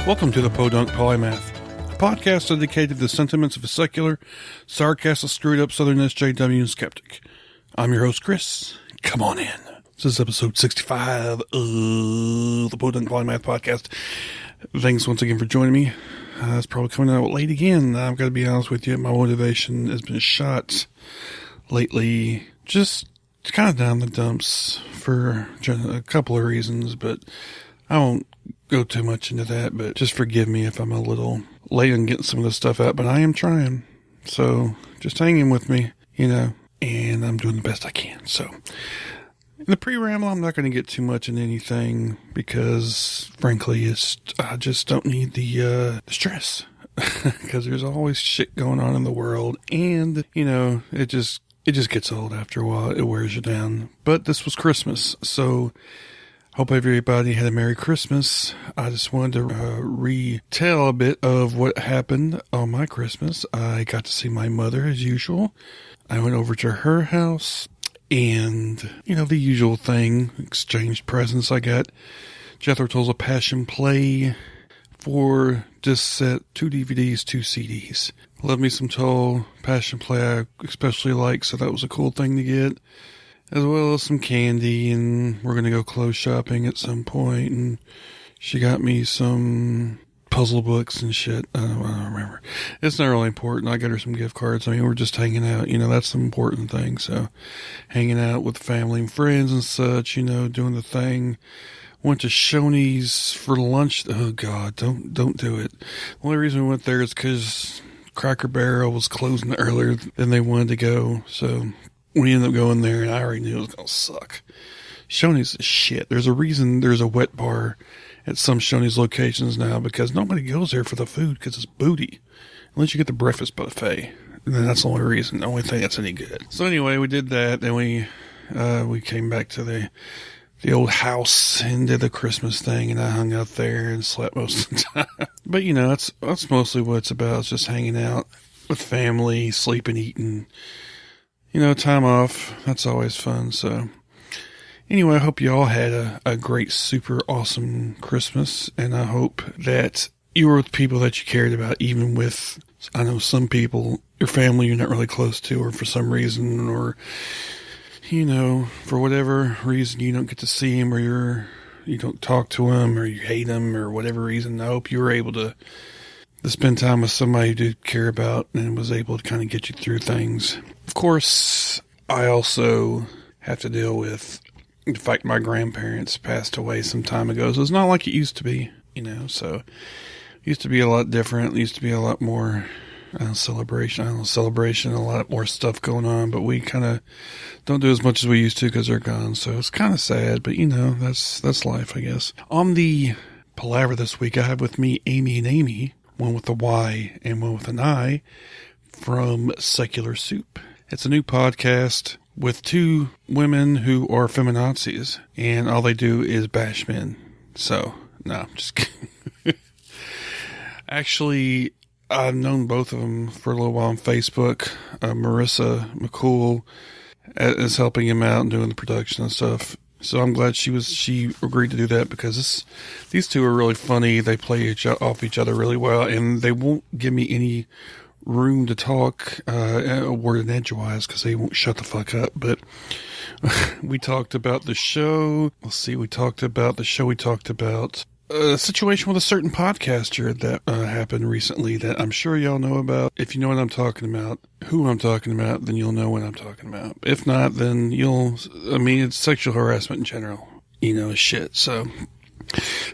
Welcome to the Podunk Polymath, a podcast dedicated to the sentiments of a secular, sarcastic, screwed-up Southern SJW and skeptic. I'm your host, Chris. Come on in. This is episode 65 of the Podunk Polymath podcast. Thanks once again for joining me. It's probably coming out late again. I've got to be honest with you. My motivation has been shot lately. Just kind of down the dumps for a couple of reasons, but I won't go too much into that, but just forgive me if I'm a little late on getting some of this stuff out, but I am trying. So just hang in with me, and I'm doing the best I can. So in the pre-ramble, I'm not going to get too much into anything because frankly, I just don't need the stress because there's always shit going on in the world, and it just gets old after a while. It wears you down. But this was Christmas, so hope everybody had a Merry Christmas. I just wanted to retell a bit of what happened on my Christmas. I got to see my mother as usual. I went over to her house and, the usual thing, exchanged presents. I got Jethro Tull's A Passion Play, 4 disc set, 2 DVDs, 2 CDs. Love me some Tull, Passion Play I especially like, so that was a cool thing to get. As well as some candy, and we're going to go clothes shopping at some point, and she got me some puzzle books and shit. I don't remember. It's not really important. I got her some gift cards. I mean, we're just hanging out. That's the important thing. So, hanging out with family and friends and such, doing the thing. Went to Shoney's for lunch. Oh, God, don't do it. The only reason we went there is because Cracker Barrel was closing earlier than they wanted to go, so we ended up going there, and I already knew it was going to suck. Shoney's is shit. There's a reason there's a wet bar at some Shoney's locations now, because nobody goes there for the food, because it's booty. Unless you get the breakfast buffet. And then that's the only reason, the only thing that's any good. So anyway, we did that, then we came back to the old house and did the Christmas thing, and I hung out there and slept most of the time. But, that's mostly what it's about. It's just hanging out with family, sleeping, eating. Time off, that's always fun. So anyway, I hope you all had a great, super awesome Christmas. And I hope that you were with people that you cared about, even with, I know some people, your family you're not really close to, or for some reason, or, for whatever reason you don't get to see them, or you don't talk to them, or you hate them, or whatever reason. I hope you were able to spend time with somebody you do care about and was able to kind of get you through things. Of course, I also have to deal with the fact my grandparents passed away some time ago, so it's not like it used to be, so it used to be a lot different. It used to be a lot more celebration, a lot more stuff going on, but we kind of don't do as much as we used to because they're gone, so it's kind of sad, but that's life, I guess. On the palaver this week, I have with me Amy and Amy, one with a Y and one with an I, from Secular Soup. It's a new podcast with 2 women who are feminazis, and all they do is bash men. So, no, I'm just kidding. Actually, I've known both of them for a little while on Facebook. Marissa McCool is helping him out and doing the production and stuff. So I'm glad she agreed to do that, because these 2 are really funny. They play off each other really well, and they won't give me any room to talk a word in edgewise because they won't shut the fuck up. But we talked about the show. We talked about a situation with a certain podcaster that happened recently that I'm sure y'all know about. If you know what I'm talking about, who I'm talking about, then you'll know what I'm talking about. If not, then it's sexual harassment in general, shit. So,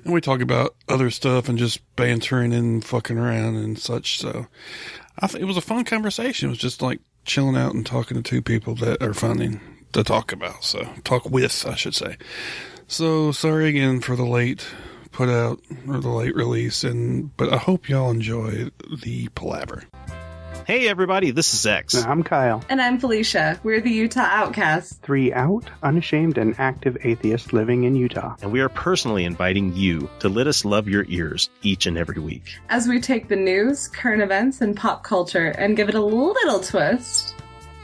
and we talk about other stuff and just bantering and fucking around and such. So, I think it was a fun conversation. It was just like chilling out and talking to 2 people that are funny to talk about. So, talk with, I should say. So, sorry again for the late put out, or the late release, but I hope y'all enjoy the palaver. Hey everybody, this is X. I'm Kyle. And I'm Felicia. We're the Utah Outcasts. 3 out, unashamed, and active atheists living in Utah. And we are personally inviting you to let us love your ears each and every week. As we take the news, current events, and pop culture and give it a little twist.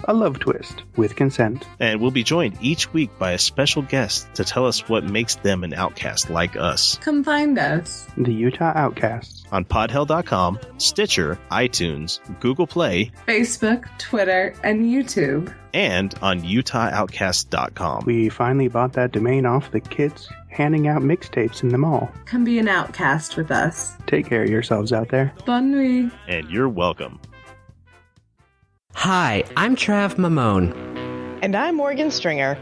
a love twist with consent. And we'll be joined each week by a special guest to tell us what makes them an outcast like us. Come find us. The Utah Outcasts. On podhell.com, Stitcher, iTunes, Google Play, Facebook, Twitter, and YouTube. and on utahoutcast.com. We finally bought that domain off the kids handing out mixtapes in the mall. Come be an outcast with us. Take care of yourselves out there. Bonne nuit. And you're welcome. Hi, I'm Trav Mamone. And I'm Morgan Stringer.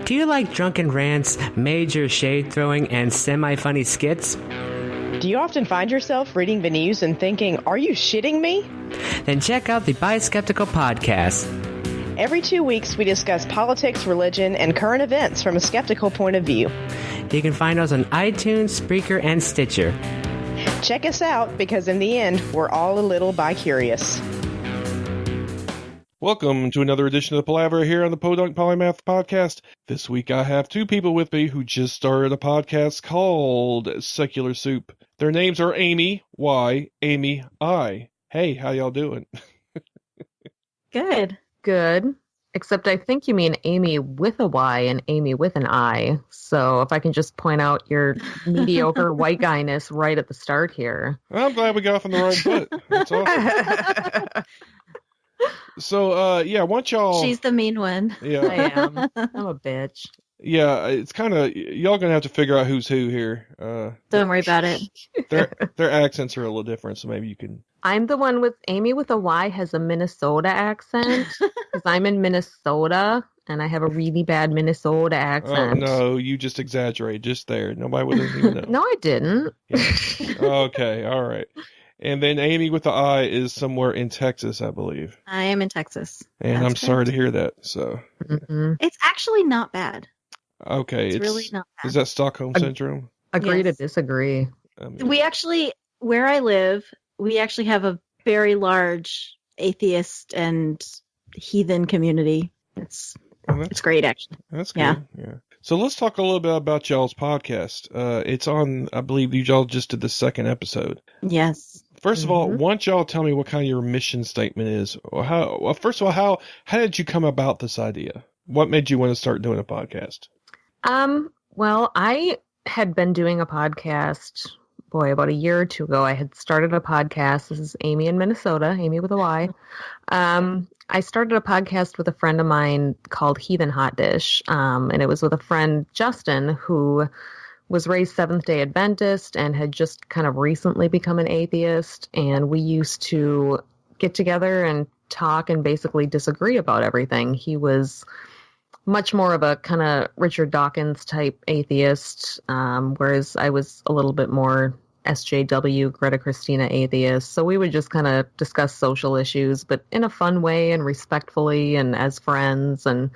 Do you like drunken rants, major shade throwing, and semi-funny skits? Do you often find yourself reading the news and thinking, are you shitting me? Then check out the Bi-Skeptical Podcast. Every 2 weeks, we discuss politics, religion, and current events from a skeptical point of view. You can find us on iTunes, Spreaker, and Stitcher. Check us out, because in the end, we're all a little bi-curious. Welcome to another edition of the Palaver here on the Podunk Polymath Podcast. This week I have two people with me who just started a podcast called Secular Soup. Their names are Amy Y, Amy I. Hey, how y'all doing? Good. Except I think you mean Amy with a Y and Amy with an I. So if I can just point out your mediocre white guyness right at the start here. I'm glad we got off on the right foot. That's awesome. So, yeah, once y'all... She's the mean one. Yeah. I am. I'm a bitch. Yeah, it's kind of... Y'all gonna have to figure out who's who here. Don't worry about it. Their accents are a little different, so maybe you can... I'm the one with... Amy with a Y has a Minnesota accent. Because I'm in Minnesota, and I have a really bad Minnesota accent. Oh, no, you just exaggerate just there. Nobody would even know. No, I didn't. Yeah. Okay, all right. And then Amy with the I is somewhere in Texas, I believe. I am in Texas. And I'm sorry to hear that. So It's actually not bad. Okay, it's really not bad. Is that Stockholm Syndrome? Agree to disagree. We actually, where I live, we actually have a very large atheist and heathen community. It's great, actually. That's good. Yeah. So let's talk a little bit about y'all's podcast. It's on, I believe y'all just did the second episode. Yes. First of all, why don't y'all tell me what kind of your mission statement is? First of all, how did you come about this idea? What made you want to start doing a podcast? Well, I had been doing a podcast, about a year or two ago. I had started a podcast. This is Amy in Minnesota, Amy with a Y. I started a podcast with a friend of mine called Heathen Hot Dish, and it was with a friend, Justin, who was raised Seventh-day Adventist and had just kind of recently become an atheist, and we used to get together and talk and basically disagree about everything. He was much more of a kind of Richard Dawkins type atheist, whereas I was a little bit more SJW, Greta Christina atheist. So we would just kind of discuss social issues, but in a fun way and respectfully and as friends. And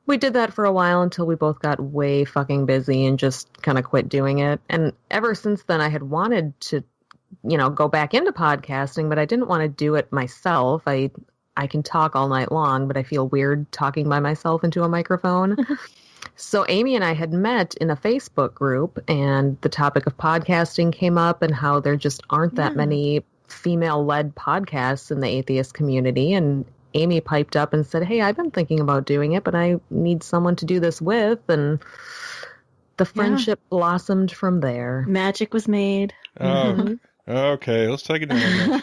we did that for a while until we both got way fucking busy and just kind of quit doing it. And ever since then, I had wanted to, go back into podcasting, but I didn't want to do it myself. I can talk all night long, but I feel weird talking by myself into a microphone. So Amy and I had met in a Facebook group, and the topic of podcasting came up and how there just aren't that many female-led podcasts in the atheist community. And Amy piped up and said, hey, I've been thinking about doing it, but I need someone to do this with. And the friendship blossomed from there. Magic was made. Okay, let's take it down.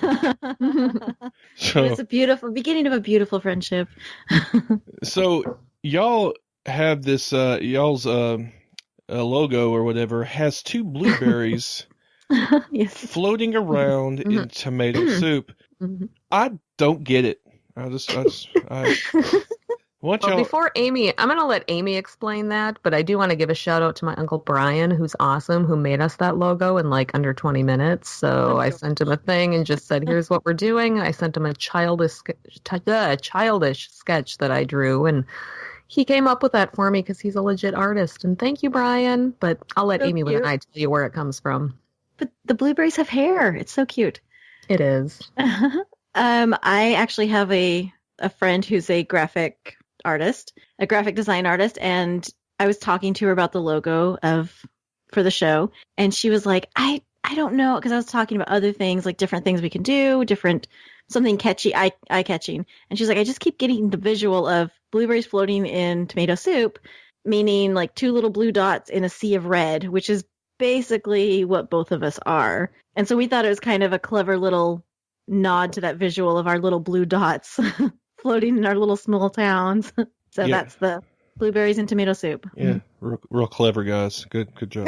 So, it was a beautiful beginning of a beautiful friendship. So y'all have this, y'all's logo or whatever has two blueberries floating around in tomato soup. I don't get it. Before Amy, I'm going to let Amy explain that, but I do want to give a shout out to my Uncle Brian, who's awesome, who made us that logo in like under 20 minutes. So I sent him a thing and just said, here's what we're doing. I sent him a childish sketch that I drew, and he came up with that for me because he's a legit artist. And thank you, Brian. But I'll let Amy with an eye tell you where it comes from. But the blueberries have hair. It's so cute. It is. I actually have a friend who's a graphic design artist, and I was talking to her about the logo for the show, and she was like, I don't know, because I was talking about other things, like different things we can do, different something catchy, eye-catching. And she's like, I just keep getting the visual of blueberries floating in tomato soup, meaning like 2 little blue dots in a sea of red, which is basically what both of us are. And so we thought it was kind of a clever little nod to that visual of our little blue dots floating in our little small towns. So that's the blueberries and tomato soup. Yeah, real clever, guys. Good job.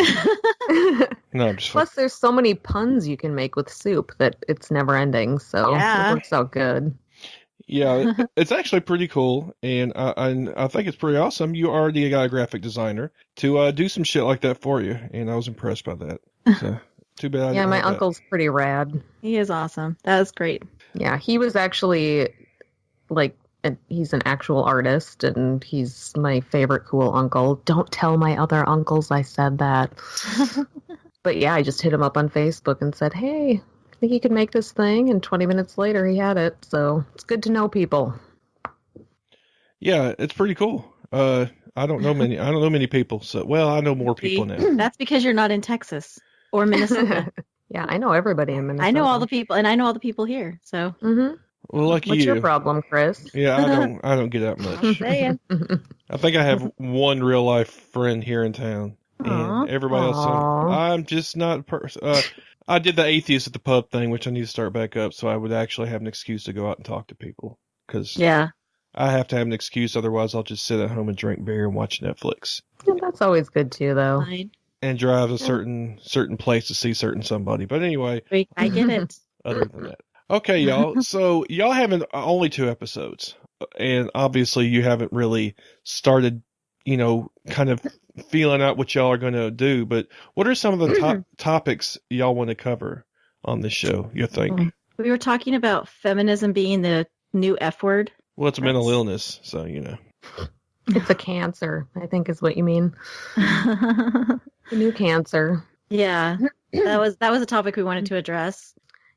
No, I'm just Plus, there's so many puns you can make with soup that it's never ending, so it works out good. Yeah, it's actually pretty cool, and I think it's pretty awesome. You already got a graphic designer to do some shit like that for you, and I was impressed by that. So, too bad. Yeah, my uncle's pretty rad. He is awesome. That was great. Yeah, he was actually he's an actual artist, and he's my favorite cool uncle. Don't tell my other uncles I said that. But yeah, I just hit him up on Facebook and said, hey, I think you could make this thing, and 20 minutes later he had it. So it's good to know people. Yeah, it's pretty cool. I don't know many people. So, well, I know more people now. That's because you're not in Texas or Minnesota. Yeah, I know everybody in Minnesota. I know all the people, and I know all the people here. So, well, like what's your problem, Chris? Yeah, I don't get out much. I'm saying. I think I have one real life friend here in town, and everybody else. I'm just not a person. I did the atheist at the pub thing, which I need to start back up, so I would actually have an excuse to go out and talk to people. Because I have to have an excuse, otherwise I'll just sit at home and drink beer and watch Netflix. Yeah, that's always good too, though. Fine. And drive a certain place to see certain somebody. But anyway, I get it. Other than that, okay, y'all. So y'all have only 2 episodes, and obviously you haven't really started, kind of feeling out what y'all are going to do. But what are some of the top topics y'all want to cover on this show, you think? We were talking about feminism being the new F word. Well, it's a mental illness, so It's a cancer, I think is what you mean. The new cancer. Yeah, that was a topic we wanted to address.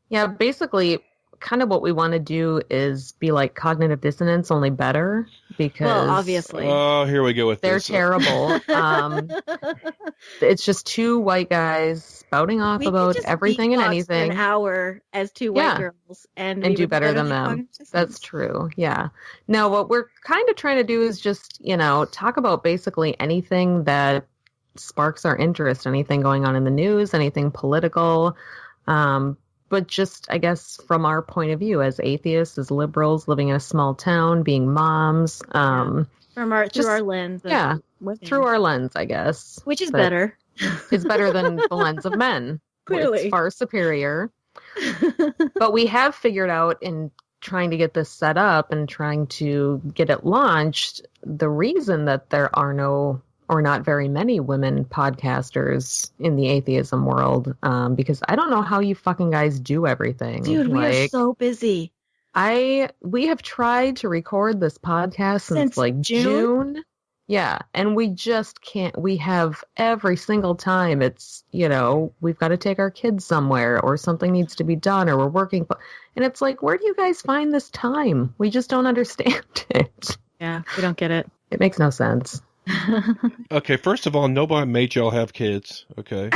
Yeah, basically, kind of what we want to do is be like cognitive dissonance, only better, because obviously. Oh, here we go with they're this. terrible. It's just 2 white guys spouting off about everything and anything. For an hour as 2 white girls and do better than them. That's true. Yeah. No, what we're kind of trying to do is just, talk about basically anything that sparks our interest, anything going on in the news, anything political. But just, I guess, from our point of view as atheists, as liberals, living in a small town, being moms. Through our lens. Through our lens, I guess. Which is better. It's better than the lens of men. Clearly. It's far superior. But we have figured out in trying to get this set up and trying to get it launched, the reason that there are no or not very many women podcasters in the atheism world, because I don't know how you fucking guys do everything. Dude, we are so busy. We have tried to record this podcast since like June. Yeah, and we just can't. We have every single time it's, we've got to take our kids somewhere or something needs to be done or we're working. And it's like, where do you guys find this time? We just don't understand it. Yeah, we don't get it. It makes no sense. Okay, first of all, nobody made y'all have kids, okay?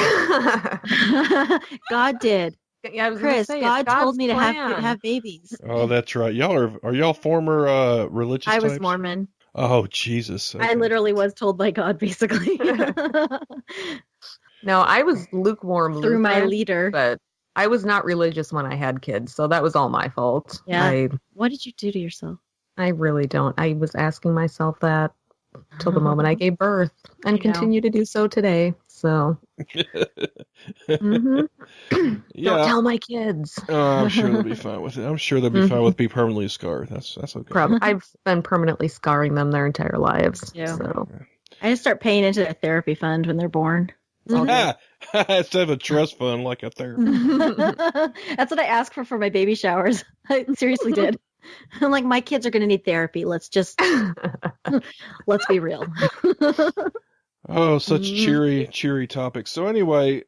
God did. Yeah, I was Chris, say, God told me to have babies. Oh, that's right. Are y'all former religious I was types? Mormon. Oh, Jesus. Okay. I literally was told by God, basically. No, I was lukewarm through my Lutheran, leader. But I was not religious when I had kids, so that was all my fault. Yeah. What did you do to yourself? I really don't. I was asking myself that till the moment I gave birth and continue to do so today. So, Don't tell my kids. I'm sure they'll be fine with it. I'm sure they'll be fine with being permanently scarred. That's okay. I've been permanently scarring them their entire lives. Yeah. So. I just start paying into a therapy fund when they're born. Instead of a trust fund, like a therapy. That's what I asked for my baby showers. I seriously did. I'm like, my kids are going to need therapy. Let's be real. Oh, such cheery topics. So anyway,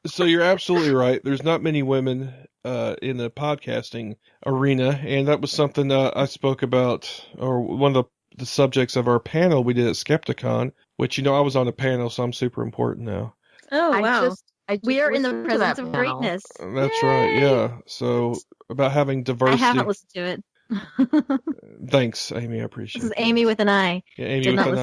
so you're absolutely right. There's not many women in the podcasting arena, and that was something I spoke about, or one of the subjects of our panel we did at Skepticon, which, I was on a panel, so I'm super important now. Oh, wow. I just We are in the listened to that presence of panel. greatness. That's right. Yeah. So about having I diversity. haven't listened to it. Thanks, Amy. I appreciate This is it. Amy with an I. Yeah, Amy Did with not an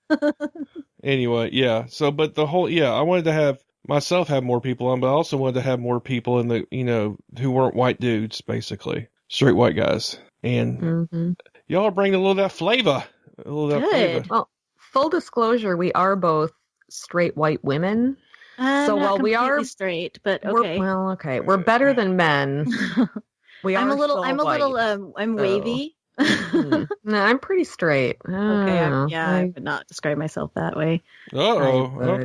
listen eye. Anyway, yeah. So, but the whole, yeah, I wanted to have myself have more people on, but I also wanted to have more people in the, who weren't white dudes, basically. Straight white guys. And y'all are bringing a little of that flavor. A little of that Good. flavor. Well, full disclosure, we are both straight white women. So Not while we completely are straight, but okay. We're better than men. I'm a little white. I'm wavy. No, I'm pretty straight. I would not describe myself that way. Uh-oh.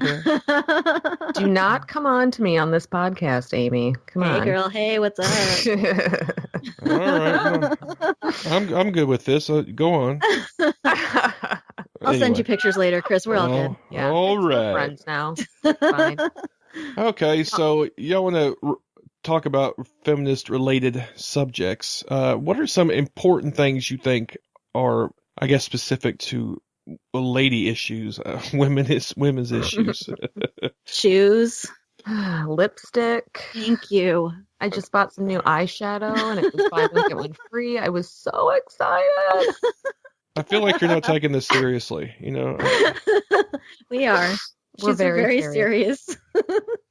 Do not come on to me on this podcast, Amy. Come on. Hey girl, hey, what's up? All right. Well, I'm good with this. Go on. I'll send you pictures later, Chris. We're all good. Yeah. All We're right. friends now. Fine. Okay, so y'all want to talk about feminist-related subjects. What are some important things you think are, I guess, specific to lady issues, women's issues? Shoes. Lipstick. Thank you. I just bought some new eyeshadow and it was buy one get one free. I was so excited. I feel like you're not taking this seriously, We are. We're She's very serious.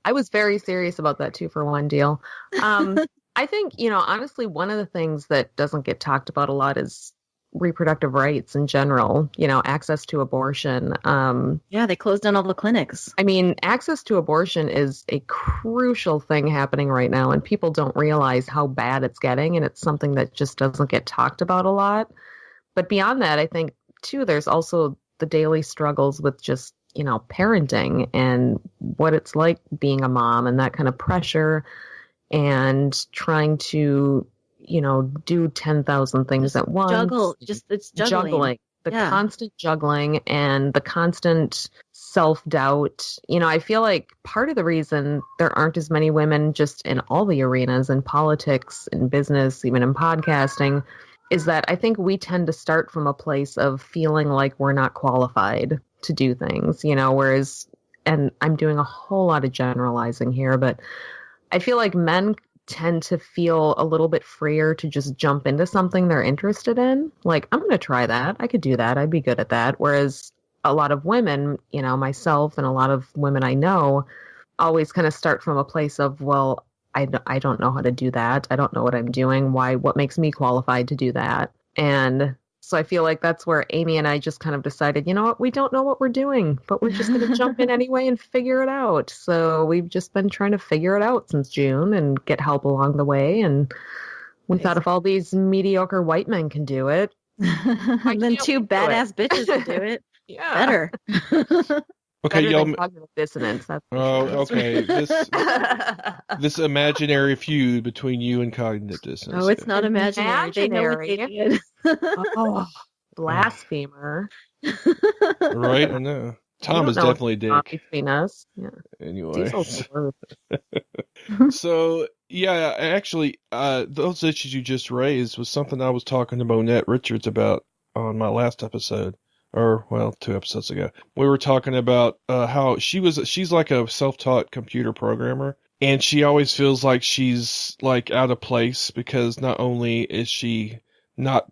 I was very serious about that 2-for-1 deal. I think, honestly, one of the things that doesn't get talked about a lot is reproductive rights in general, access to abortion. Yeah, they closed down all the clinics. I mean, access to abortion is a crucial thing happening right now, and people don't realize how bad it's getting, and it's something that just doesn't get talked about a lot. But beyond that, I think, too, there's also the daily struggles with just, parenting and what it's like being a mom and that kind of pressure and trying to, do 10,000 things at once. It's juggling. The constant juggling and the constant self-doubt. I feel like part of the reason there aren't as many women just in all the arenas, in politics, in business, even in podcasting, is that I think we tend to start from a place of feeling like we're not qualified to do things, whereas, and I'm doing a whole lot of generalizing here, but I feel like men tend to feel a little bit freer to just jump into something they're interested in. Like, I'm going to try that. I could do that. I'd be good at that. Whereas a lot of women, myself and a lot of women I know always kind of start from a place of, well, I don't know how to do that. I don't know what I'm doing. What makes me qualified to do that? And so I feel like that's where Amy and I just kind of decided, we don't know what we're doing, but we're just going to jump in anyway and figure it out. So we've just been trying to figure it out since June and get help along the way. And we thought if all these mediocre white men can do it, then 2 badass bitches can do it. Yeah. Better. Okay, Better y'all. than cognitive dissonance. That's Okay. This imaginary feud between you and cognitive dissonance. Oh, it's not imaginary. They know what they did. Oh, blasphemer. Right, I know. Tom is definitely a dick. Between us. Yeah. Anyway. Diesel's So, yeah, actually, those issues you just raised was something I was talking to Monette Richards about on my last episode. Or, 2 episodes ago. We were talking about how she's like a self-taught computer programmer, and she always feels like she's like out of place because not only is she not,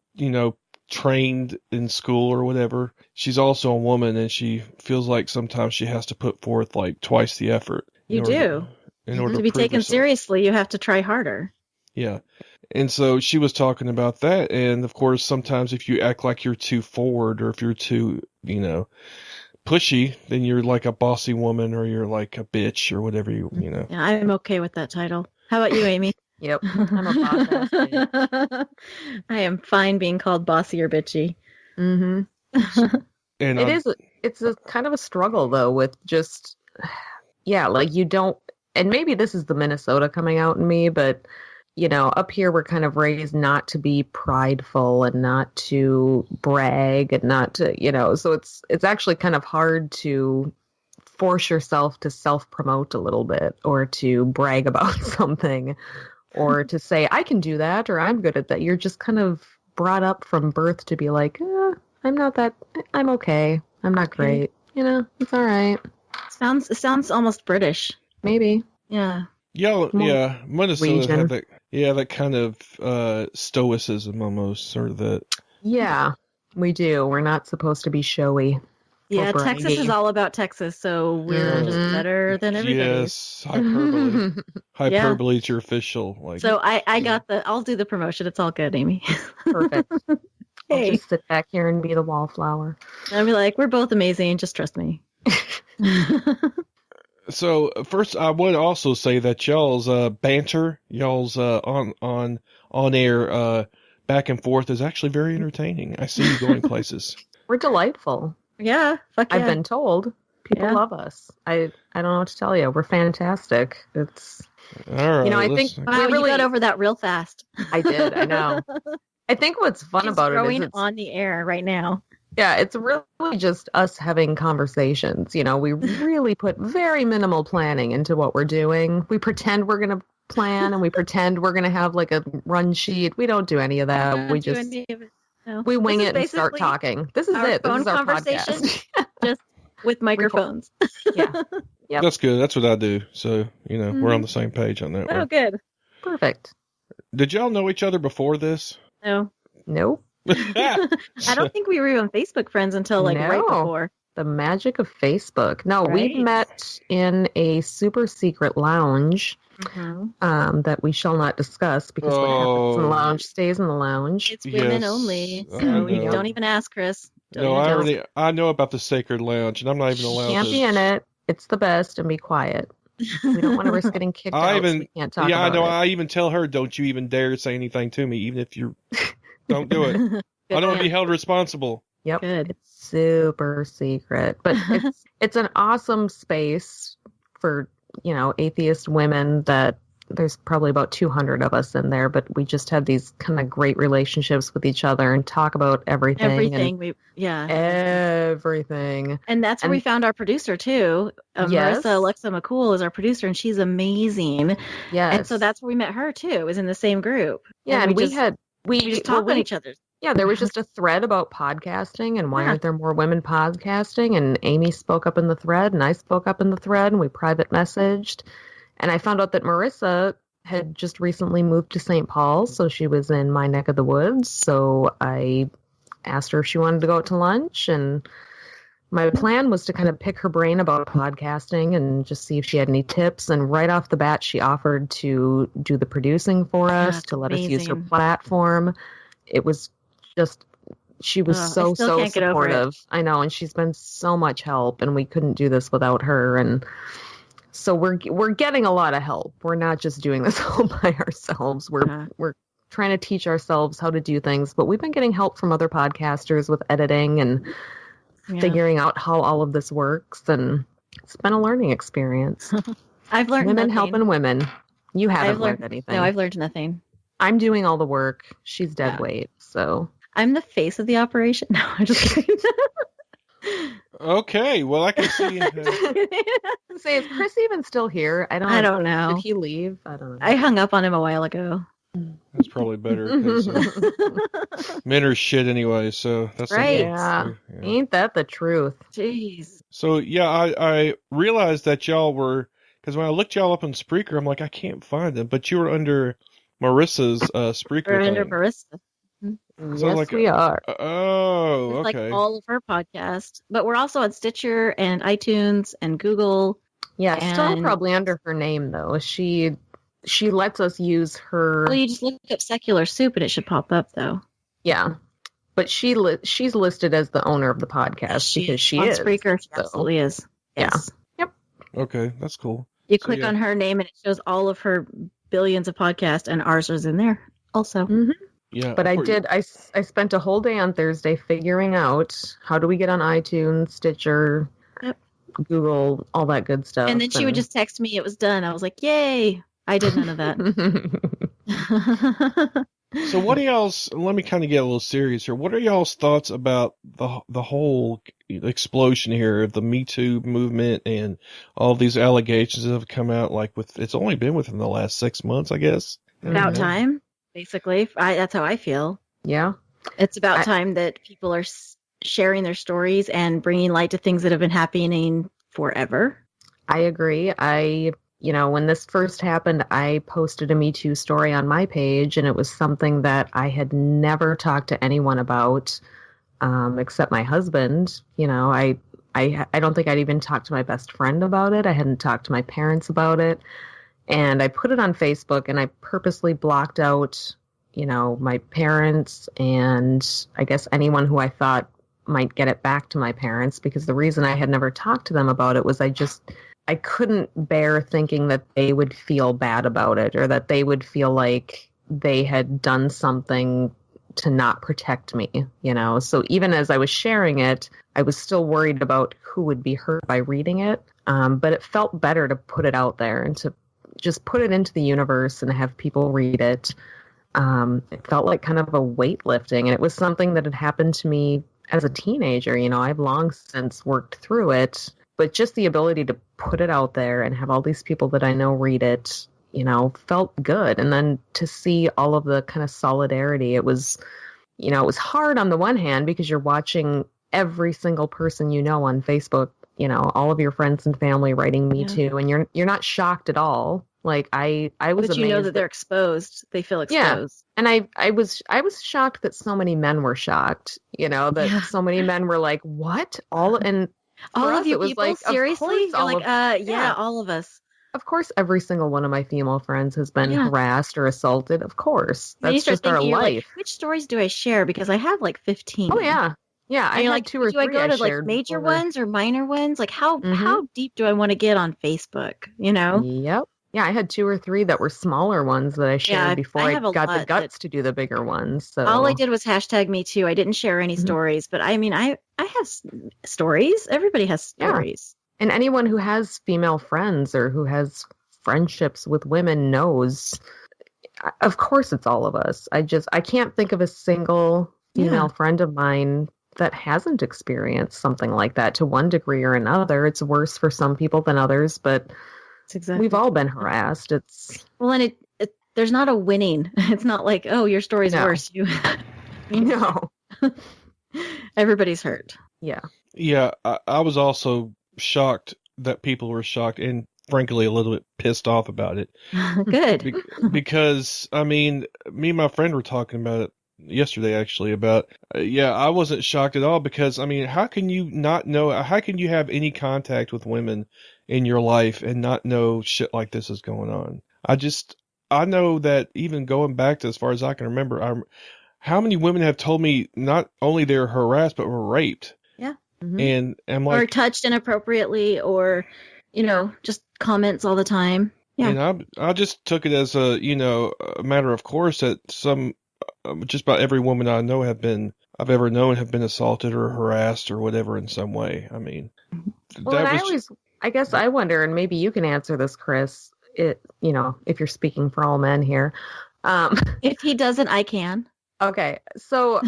trained in school or whatever, she's also a woman, and she feels like sometimes she has to put forth like twice the effort. You do. In order to be prove taken herself. seriously, you have to try harder. Yeah. And so she was talking about that. And of course, sometimes if you act like you're too forward or if you're too, pushy, then you're like a bossy woman or you're like a bitch or whatever you know. Yeah, I'm okay with that title. How about you, Amy? Yep. I'm a boss ass bitch. I am fine being called bossy or bitchy. Mm-hmm. And it's a kind of a struggle though with just, like you don't, and maybe this is the Minnesota coming out in me, but up here we're kind of raised not to be prideful and not to brag and not to, so it's actually kind of hard to force yourself to self-promote a little bit or to brag about something or to say, I can do that or I'm good at that. You're just kind of brought up from birth to be like, I'm okay. I'm not great. It's all right. It sounds almost British. Maybe. Yeah. Y'all, More Minnesota region. have that kind of stoicism almost, or that. Yeah, we do. We're not supposed to be showy. Yeah, Or Texas braggy. is all about Texas, so we're just Mhm. better than everybody. Yes, hyperbole. Hyperbole is your official. Like, So I got I'll do the promotion. It's all good, Amy. Perfect. I'll Hey. just sit back here and be the wallflower. I'll be like, we're both amazing. Just trust me. So first, I would also say that y'all's banter, y'all's on air back and forth is actually very entertaining. I see you going places. We're delightful. Yeah, fuck yeah. I've been told. People love us. I don't know what to tell you. We're fantastic. It's All right. I think Wow, we really you got over that real fast. I did. I know. I think what's fun She's about it growing is on the air right now. yeah, it's really just us having conversations. We really put very minimal planning into what we're doing. We pretend we're going to plan and we pretend we're going to have like a run sheet. We don't do any of that. We just we wing it and start talking. This is it. This is our podcast. Just with microphones. Yeah. Yep. That's good. That's what I do. So, we're on the same page on that Oh, one. good. Perfect. Did y'all know each other before this? No. Nope. I don't think we were even Facebook friends until right before. The magic of Facebook. No, Right. we met in a super secret lounge that we shall not discuss because what happens in the lounge stays in the lounge. It's women only. I So know. you don't even ask, Chris. No, I know about the sacred lounge, and I'm not even allowed Can't to. be in it. It's the best, and be quiet. We don't want to risk getting kicked out. So we can't talk I about know. it. I even tell her, don't you even dare say anything to me, even if you don't do it. I don't want to be held responsible. Yep. Good. It's super secret, but it's an awesome space for, atheist women that there's probably about 200 of us in there, but we just have these kind of great relationships with each other and talk about everything. Everything. Everything. And that's where we found our producer too. Yes. Marissa Alexa McCool is our producer and she's amazing. Yes. And so that's where we met her too. It was in the same group. Yeah. And we just talked on each other. Yeah, there was just a thread about podcasting and why aren't there more women podcasting? And Amy spoke up in the thread and I spoke up in the thread and we private messaged. And I found out that Marissa had just recently moved to St. Paul, so she was in my neck of the woods. So I asked her if she wanted to go out to lunch. And my plan was to kind of pick her brain about podcasting and just see if she had any tips. And right off the bat, she offered to do the producing for us, to let us use her platform. It was just, she was so supportive. I know, and she's been so much help, and we couldn't do this without her. And so we're getting a lot of help. We're not just doing this all by ourselves. We're trying to teach ourselves how to do things, but we've been getting help from other podcasters with editing and figuring out how all of this works, and it's been a learning experience. I've learned women nothing. helping women. You haven't learned anything. No, I've learned nothing. I'm doing all the work. She's dead weight, so I'm the face of the operation. No, I'm just kidding. Okay, well, I can see. Say, is Chris even still here? I don't know. Did he leave? I don't know. I hung up on him a while ago. That's probably better. 'Cause, men are shit anyway, so that's right. Yeah. Ain't that the truth? Jeez. So I realized that y'all were, because when I looked y'all up on Spreaker, I'm like, I can't find them, but you were under Marissa's Spreaker. We're under Marissa. Yes, we are. Oh, okay. Like all of her podcasts, but we're also on Stitcher and iTunes and Google. Yeah, still probably under her name though. She lets us use her. Well, you just look up Secular Soup and it should pop up though. Yeah, but she's listed as the owner of the podcast because she on is. Spreaker, she absolutely is. Yes. Yeah. Yep. Okay, that's cool. You click on her name and it shows all of her billions of podcasts, and ours is in there also. Mm-hmm. Yeah, but I spent a whole day on Thursday figuring out how do we get on iTunes, Stitcher, Google, all that good stuff. And then she would just text me it was done. I was like, yay. I did none of that. So what are y'all's, let me kind of get a little serious here. What are y'all's thoughts about the whole explosion here of the Me Too movement and all these allegations that have come out, like it's only been within the last 6 months, I guess. About time, basically. That's how I feel. Yeah. It's about time that people are sharing their stories and bringing light to things that have been happening forever. I agree. I when this first happened, I posted a Me Too story on my page, and it was something that I had never talked to anyone about, except my husband. I don't think I'd even talked to my best friend about it. I hadn't talked to my parents about it. And I put it on Facebook, and I purposely blocked out, my parents and I guess anyone who I thought might get it back to my parents, because the reason I had never talked to them about it was I couldn't bear thinking that they would feel bad about it, or that they would feel like they had done something to not protect me, So even as I was sharing it, I was still worried about who would be hurt by reading it. But it felt better to put it out there and to just put it into the universe and have people read it. It felt like kind of a weightlifting, and it was something that had happened to me as a teenager. I've long since worked through it, but just the ability to put it out there and have all these people that I know read it, felt good. And then to see all of the kind of solidarity, it was hard on the one hand because you're watching every single person on Facebook, all of your friends and family writing Me Too, and you're not shocked at all. Like I was but amazed that they're exposed. They feel exposed. Yeah. And I was shocked that so many men were shocked, that so many men were like, what? All of you people, like, seriously? You're like, yeah, all of us. Of course, every single one of my female friends has been harassed or assaulted. Of course. That's just our life. Like, which stories do I share? Because I have like 15. Oh, yeah. Yeah, I had 2 or 3 do I go to like major ones or minor ones? Like how deep do I want to get on Facebook, Yep. Yeah, I had 2 or 3 that were smaller ones that I shared before I got the guts to do the bigger ones. So all I did was hashtag Me Too. I didn't share any stories, but I mean, I have stories. Everybody has stories. And anyone who has female friends or who has friendships with women knows, of course it's all of us. I can't think of a single female friend of mine that hasn't experienced something like that to one degree or another. It's worse for some people than others, but we've all been harassed. And there's not a winning. It's not like, oh, your story's worse. No. Everybody's hurt. Yeah. Yeah, I was also shocked that people were shocked and frankly a little bit pissed off about it. Good. Because, I mean, me and my friend were talking about it yesterday actually about, I wasn't shocked at all because, I mean, how can you not know, how can you have any contact with women in your life and not know shit like this is going on? I know that even going back to as far as I can remember, how many women have told me not only they were harassed, but were raped. Yeah. Mm-hmm. And I'm like, or touched inappropriately or, just comments all the time. Yeah. And I just took it as a matter of course that just about every woman I know I've ever known have been assaulted or harassed or whatever in some way. I mean, I guess I wonder, and maybe you can answer this, Chris, if you're speaking for all men here. If he doesn't, I can. Okay. So,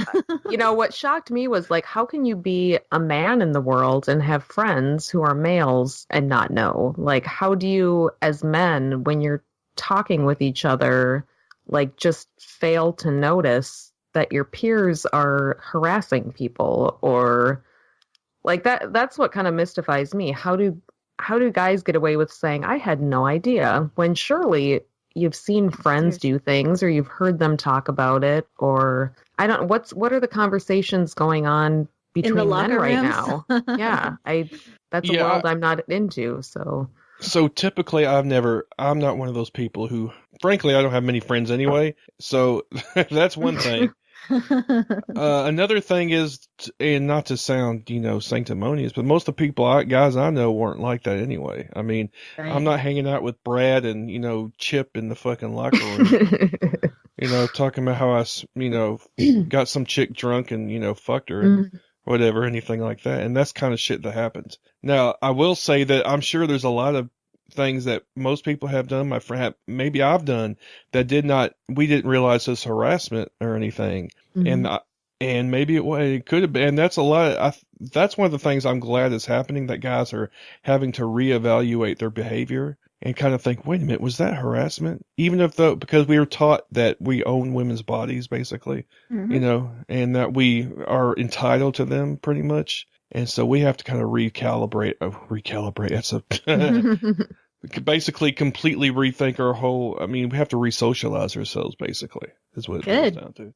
what shocked me was like, how can you be a man in the world and have friends who are males and not know? Like, how do you, as men, when you're talking with each other, like just fail to notice that your peers are harassing people or like that? That's what kind of mystifies me. How do guys get away with saying, I had no idea, when surely you've seen friends do things or you've heard them talk about it, or what are the conversations going on between men right now? Yeah. That's a world I'm not into. So typically I'm not one of those people who, frankly, I don't have many friends anyway. So that's one thing. Another thing is, and not to sound, sanctimonious, but most of the guys I know weren't like that anyway. I mean, right. I'm not hanging out with Brad and, Chip in the fucking locker room, talking about how I, got some chick drunk and, fucked her and whatever, anything like that. And that's kind of shit that happens. Now, I will say that I'm sure there's a lot of things that most people have done, my friend, maybe I've done, that we didn't realize as harassment or anything. Mm-hmm. And maybe it could have been, and that's that's one of the things I'm glad is happening, that guys are having to reevaluate their behavior and kind of think, wait a minute, was that harassment? Even because we were taught that we own women's bodies basically, and that we are entitled to them pretty much. And so we have to kind of recalibrate. That's basically completely rethink our whole. I mean, we have to re-socialize ourselves. Basically, is what it comes down to.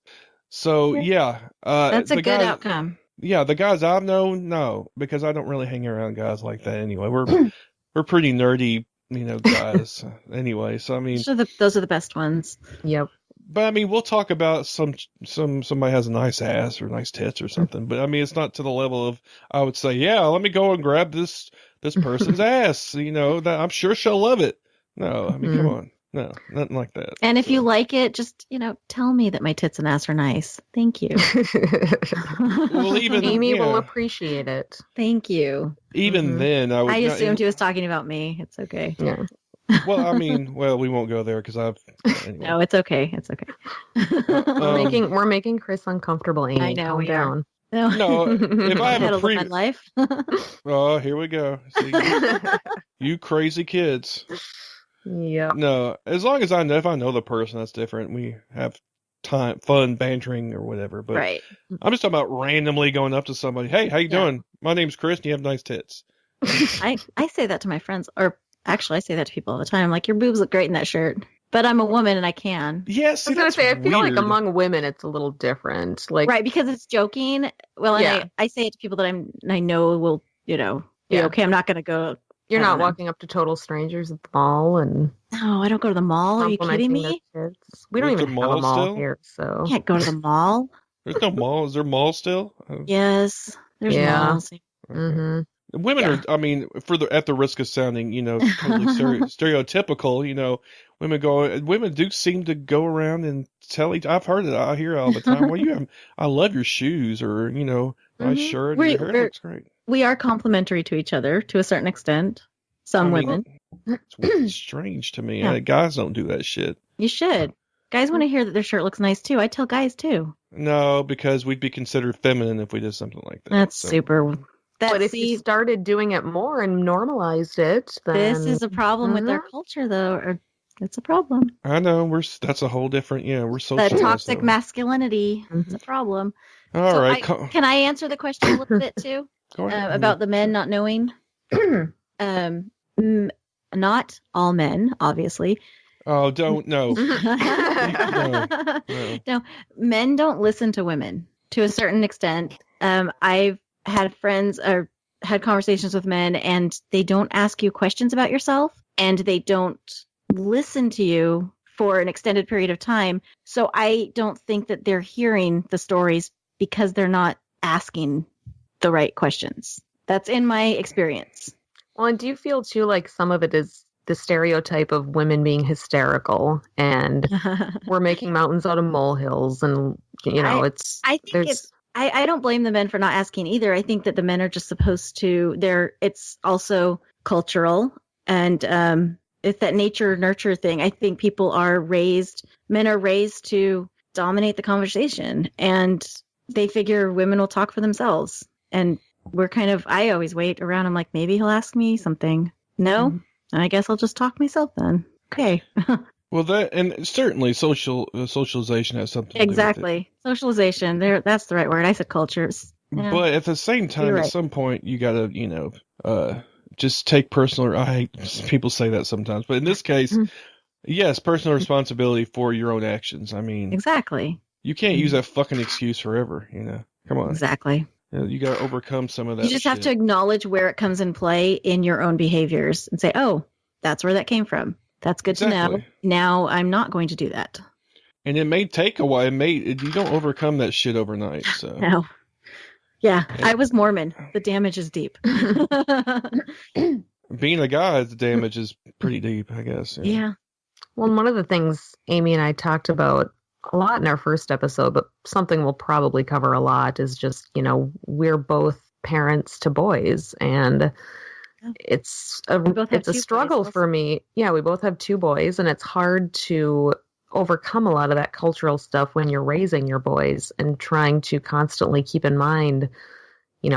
So yeah, that's a the good guys, outcome. Yeah, the guys I've known, no, because I don't really hang around guys like that anyway. We're pretty nerdy, guys anyway. So I mean, those are the best ones. Yep. But I mean, we'll talk about somebody has a nice ass or nice tits or something. But I mean, it's not to the level of I would say, yeah, let me go and grab this person's ass. That I'm sure she'll love it. No, I mean, come on, no, nothing like that. And if you like it, just tell me that my tits and ass are nice. Thank you. Well, even Amy will appreciate it. Thank you. Even then, I assumed he was talking about me. It's okay. Yeah. Well, I mean, we won't go there because anyway. No, it's okay. It's okay. We're making Chris uncomfortable, Amy. I know. Calm down. No, if I have a my life. Oh, here we go. See, you crazy kids. Yeah. No, as long as if I know the person, that's different. We have fun bantering or whatever. But right. I'm just talking about randomly going up to somebody. Hey, how you doing? My name's Chris, and you have nice tits. I say that to my friends, or actually, I say that to people all the time. I'm like, your boobs look great in that shirt. But I'm a woman and I can. Yes, I was going to say, I feel like among women it's a little different. Right, because it's joking. Well, and I say it to people that I know will, be okay. I'm not going to go. You're not walking up to total strangers at the mall and. No, I don't go to the mall. Are you kidding me? We don't even have a mall here, so. I can't go to the mall. There's no mall. Is there mall still? Yes, there's malls. Mm-hmm. Women are, I mean, at the risk of sounding, totally stereotypical, women do seem to go around and tell I've heard it, I hear it all the time. Well, I love your shoes or, nice shirt. Your hair looks great. We are complimentary to each other to a certain extent. Women. It's strange to me. Yeah. Guys don't do that shit. You should. Guys want to hear that their shirt looks nice too. I tell guys too. No, because we'd be considered feminine if we did something like that. That's super. But if you started doing it more and normalized it, then... This is a problem with our culture, though. It's a problem. I know. That's a whole different... Yeah, we're social. The toxic masculinity. It's a problem. All right. Can I answer the question a little bit, too? Go ahead. About the men not knowing? Not all men, obviously. Oh, don't. No. No. Men don't listen to women to a certain extent. I've had friends or had conversations with men and they don't ask you questions about yourself and they don't listen to you for an extended period of time. So I don't think that they're hearing the stories because they're not asking the right questions. That's in my experience. Well, and do you feel too like some of it is the stereotype of women being hysterical and we're making mountains out of molehills and I don't blame the men for not asking either. I think that the men are just supposed to. It's also cultural, and it's that nature nurture thing. I think men are raised to dominate the conversation, and they figure women will talk for themselves. And I always wait around. I'm like, maybe he'll ask me something. No, I guess I'll just talk myself then. Okay. Well, and certainly socialization has something to do with it. Exactly. Socialization. That's the right word. I said cultures. Yeah. But at the same time, at some point, you got to, just take personal. I hate people say that sometimes, but in this case, yes, personal responsibility for your own actions. I mean, exactly. You can't use that fucking excuse forever. Come on. Exactly. You got to overcome some of that. You just have to acknowledge where it comes in play in your own behaviors and say, "Oh, that's where that came from." That's good to know. Now I'm not going to do that. And it may take a while. You don't overcome that shit overnight. So. No. Yeah, I was Mormon. The damage is deep. Being a guy, the damage is pretty deep, I guess. Yeah. Well, one of the things Amy and I talked about a lot in our first episode, but something we'll probably cover a lot is just, we're both parents to boys and it's a struggle for me. Yeah, we both have two boys and it's hard to overcome a lot of that cultural stuff when you're raising your boys and trying to constantly keep in mind,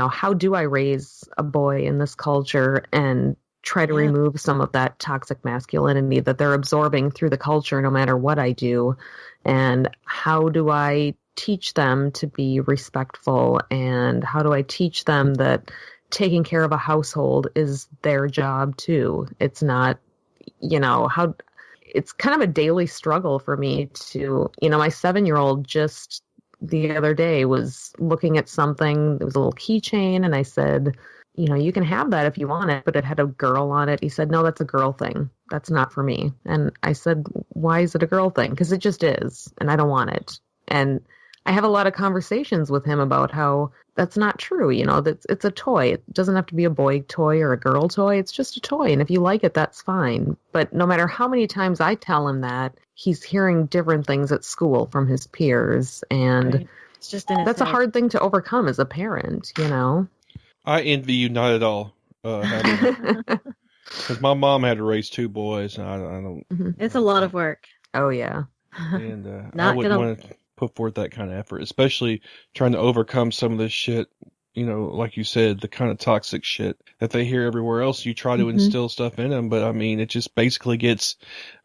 how do I raise a boy in this culture and try to remove some of that toxic masculinity that they're absorbing through the culture no matter what I do. And how do I teach them to be respectful and how do I teach them that taking care of a household is their job too. It's not how it's kind of a daily struggle for me to, my 7-year-old just the other day was looking at something. There was a little keychain, and I said, you can have that if you want it, but it had a girl on it. He said, no, that's a girl thing. That's not for me. And I said, why is it a girl thing? Because it just is, and I don't want it. And I have a lot of conversations with him about how that's not true. It's a toy. It doesn't have to be a boy toy or a girl toy. It's just a toy. And if you like it, that's fine. But no matter how many times I tell him that, he's hearing different things at school from his peers. And Right. It's just in his that's a head. hard thing to overcome as a parent, I envy you not at all. Because my mom had to raise 2 boys, and I don't. It's a lot of work. Oh, yeah. And I Not wouldn't gonna- want to put forth that kind of effort, especially trying to overcome some of this shit. Like you said, the kind of toxic shit that they hear everywhere else. You try to instill stuff in them, but I mean, it just basically gets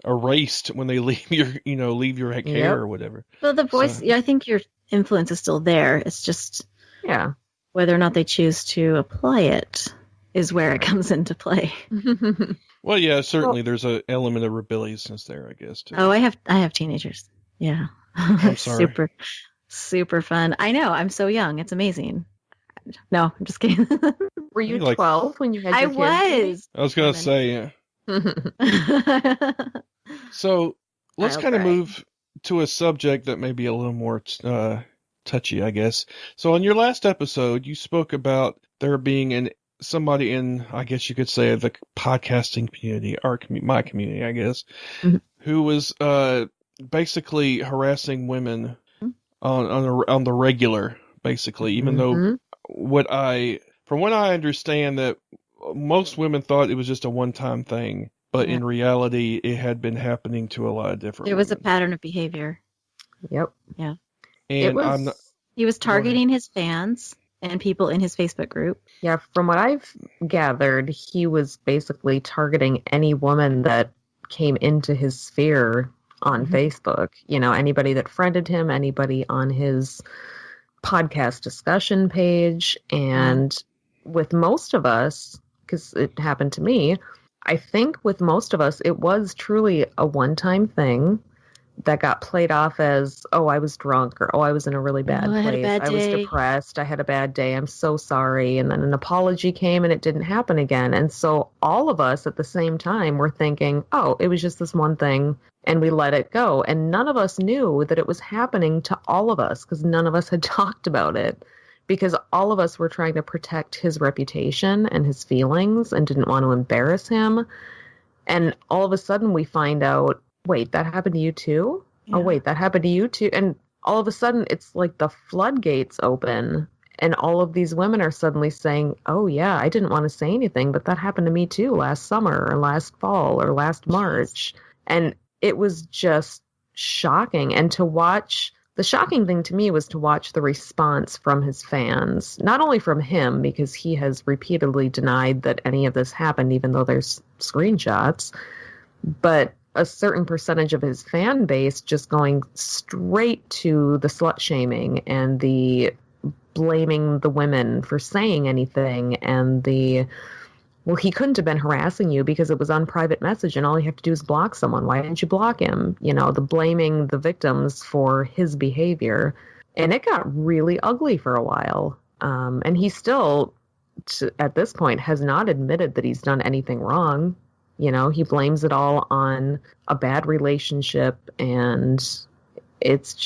erased when they leave your care or whatever. Well, the voice, So- yeah, I think your influence is still there. It's just Yeah. whether or not they choose to apply it is where it comes into play. Well, yeah, certainly there's an element of rebelliousness there, I guess. Too. Oh, I have teenagers. Yeah. I'm sorry. Super fun. I know. I'm so young. It's amazing. No, I'm just kidding. Were you Like- 12 when you had I your kids? was. I was gonna say, so let's I'll kind of cry. move to a subject that may be a little more touchy, I guess. So on your last episode, you spoke about there being somebody in, I guess you could say, the podcasting community, my community, I guess, who was basically harassing women on the regular, basically, even though from what I understand, that most women thought it was just a one-time thing, but in reality, it had been happening to a lot of different. There was a women. pattern of behavior. Yep. Yeah. And I'm not, He was targeting his fans and people in his Facebook group. Yeah, from what I've gathered, he was basically targeting any woman that came into his sphere on Facebook. Anybody that friended him, anybody on his podcast discussion page. And with most of us, because it happened to me, I think with most of us, it was truly a one-time thing that got played off as, oh, I was drunk, or, oh, I was in a really bad I place. had a bad I was day. depressed. I had a bad day. I'm so sorry. And then an apology came and it didn't happen again. And so all of us at the same time were thinking, oh, it was just this one thing, and we let it go. And none of us knew that it was happening to all of us, because none of us had talked about it, because all of us were trying to protect his reputation and his feelings and didn't want to embarrass him. And all of a sudden we find out, wait, that happened to you too? Yeah. Oh, wait, that happened to you too? And all of a sudden it's like the floodgates open, and all of these women are suddenly saying, oh yeah, I didn't want to say anything, but that happened to me too last summer or last fall or last March. And it was just shocking. And to watch, the shocking thing to me was to watch the response from his fans, not only from him, because he has repeatedly denied that any of this happened, even though there's screenshots, but a certain percentage of his fan base just going straight to the slut shaming and the blaming the women for saying anything, and well, he couldn't have been harassing you because it was on private message and all you have to do is block someone. Why didn't you block him? The blaming the victims for his behavior. And it got really ugly for a while. And he still, at this point, has not admitted that he's done anything wrong. He blames it all on a bad relationship, and it's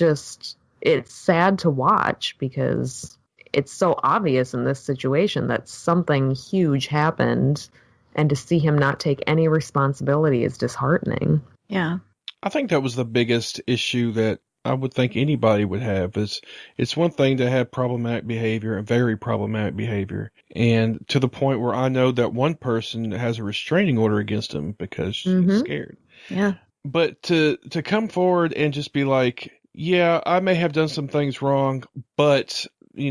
sad to watch because it's so obvious in this situation that something huge happened, and to see him not take any responsibility is disheartening. Yeah. I think that was the biggest issue that I would think anybody would have. Is it's one thing to have problematic behavior, and very problematic behavior, and to the point where I know that one person has a restraining order against him because she's scared. Yeah. But to come forward and just be like, yeah, I may have done some things wrong, but I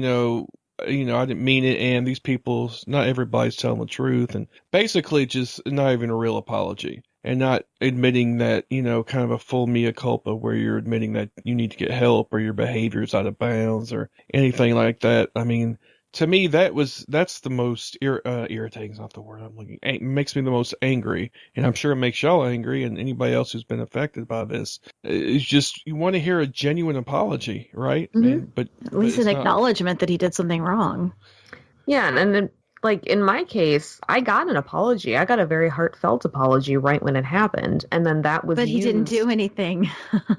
didn't mean it, and these people, not everybody's telling the truth, and basically just not even a real apology, and not admitting that, kind of a full mea culpa where you're admitting that you need to get help or your behavior is out of bounds or anything like that. I mean, to me, that's the most irritating. Is not the word I'm looking. It makes me the most angry, and I'm sure it makes y'all angry, and anybody else who's been affected by this. It's just you want to hear a genuine apology, right? Mm-hmm. But at least an acknowledgement that he did something wrong. Yeah, and then, like, in my case, I got an apology. I got a very heartfelt apology right when it happened, and then that was But he didn't do anything.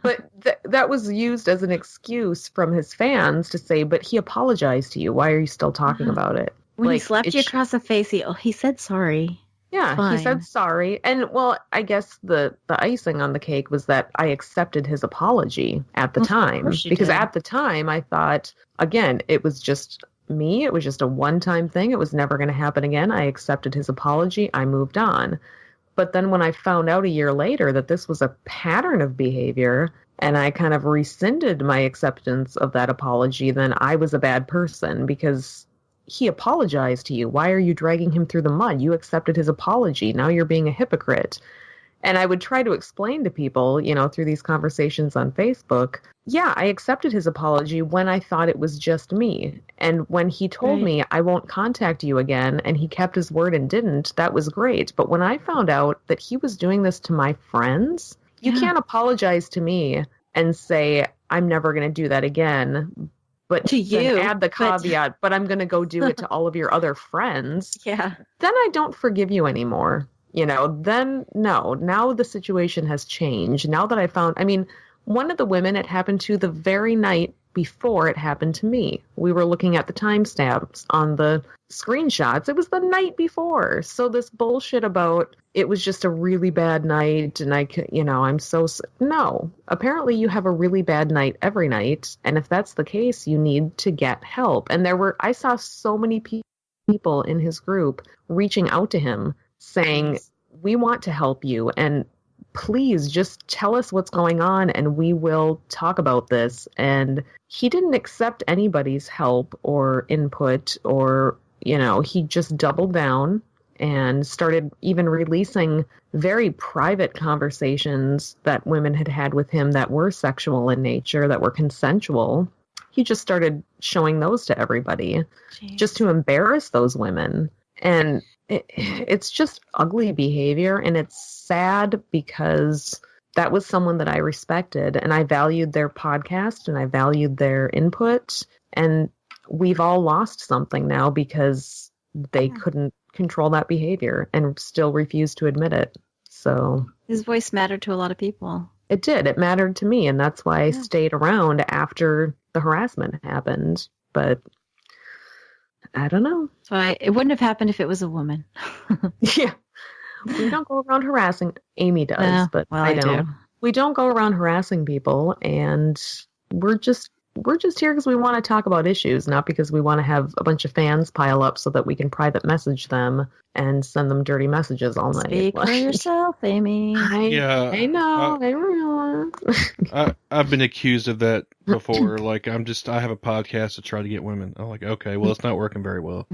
But that was used as an excuse from his fans to say, but he apologized to you. Why are you still talking about it? When he slapped you across the face, he said sorry. Yeah, he said sorry. And, well, I guess the icing on the cake was that I accepted his apology at the time. Because at the time, I thought, again, it was just me. It was just a one-time thing. It was never going to happen again. I accepted his apology. I moved on. But then when I found out a year later that this was a pattern of behavior and I kind of rescinded my acceptance of that apology, then I was a bad person because he apologized to you. Why are you dragging him through the mud? You accepted his apology. Now you're being a hypocrite. And I would try to explain to people, through these conversations on Facebook, yeah, I accepted his apology when I thought it was just me. And when he told me I won't contact you again and he kept his word and didn't, that was great. But when I found out that he was doing this to my friends, you can't apologize to me and say, I'm never going to do that again. But to you, add the caveat, but I'm going to go do it to all of your other friends. Yeah. Then I don't forgive you anymore. Then no, now the situation has changed. Now that I found, one of the women it happened to the very night before it happened to me. We were looking at the timestamps on the screenshots. It was the night before. So this bullshit about it was just a really bad night and no, apparently you have a really bad night every night. And if that's the case, you need to get help. And I saw so many people in his group reaching out to him saying, we want to help you and please just tell us what's going on and we will talk about this. And he didn't accept anybody's help or input or, he just doubled down and started even releasing very private conversations that women had had with him that were sexual in nature, that were consensual. He just started showing those to everybody just to embarrass those women. And it's just ugly behavior, and it's sad because that was someone that I respected, and I valued their podcast, and I valued their input, and we've all lost something now because they couldn't control that behavior and still refuse to admit it. So his voice mattered to a lot of people. It did. It mattered to me, and that's why I stayed around after the harassment happened. But I don't know. So it wouldn't have happened if it was a woman. Yeah. We don't go around harassing. Amy does, but I don't. We don't go around harassing people, and we're just here because we want to talk about issues, not because we want to have a bunch of fans pile up so that we can private message them and send them dirty messages all night. Speak for yourself, Amy. I know. I realize. I've been accused of that before. Like, I have a podcast to try to get women. I'm like, okay, well, it's not working very well.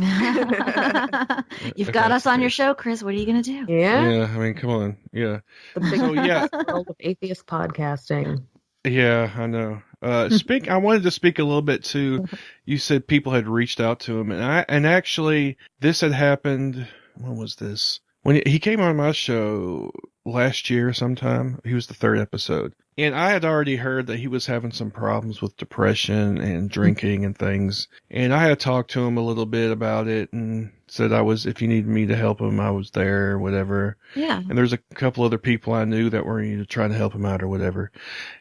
You've got us on your show, Chris. What are you going to do? Yeah. Yeah, come on. Yeah. The big world of atheist podcasting. Yeah, I know. I wanted to speak a little bit to, you said people had reached out to him, and actually this had happened. When was this? When he came on my show last year sometime. He was the third episode. And I had already heard that he was having some problems with depression and drinking and things. And I had talked to him a little bit about it and said if you needed me to help him, I was there or whatever. Yeah. And there's a couple other people I knew that were trying to help him out or whatever.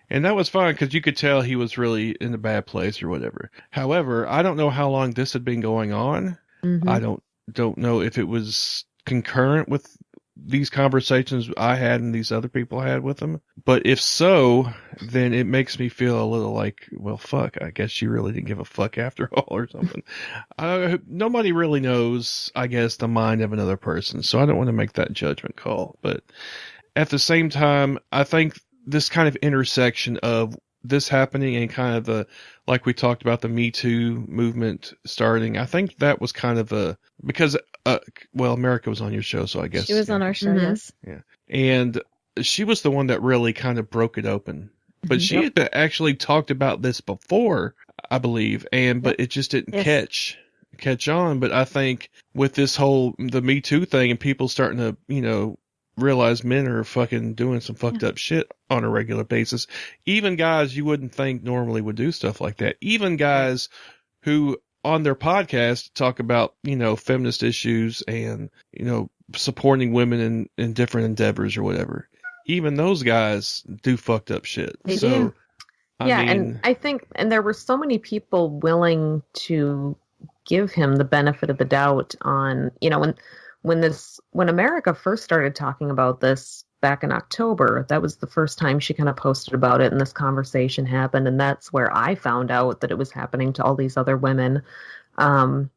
And that was fine because you could tell he was really in a bad place or whatever. However, I don't know how long this had been going on. Mm-hmm. I don't know if it was concurrent with these conversations I had and these other people had with him. But if so, then it makes me feel a little like, well, fuck, I guess she really didn't give a fuck after all or something. Nobody really knows, I guess, the mind of another person. So I don't want to make that judgment call. But at the same time, I think this kind of intersection of this happening and kind of like we talked about the Me Too movement starting, I think that was kind of because America was on your show, so I guess. She was on our show, yes. Yeah. And she was the one that really kind of broke it open. But she had actually talked about this before, I believe, but it just didn't catch. catch on. But I think with this whole, the Me Too thing and people starting to, you know, realize men are fucking doing some fucked up shit on a regular basis. Even guys you wouldn't think normally would do stuff like that. Even guys who on their podcast talk about, you know, feminist issues and, you know, supporting women in different endeavors or whatever. Even those guys do fucked up shit. They so, do. I Yeah, mean, and I think, and there were so many people willing to give him the benefit of the doubt on, you know, when America first started talking about this back in October, that was the first time she kind of posted about it and this conversation happened. And that's where I found out that it was happening to all these other women. And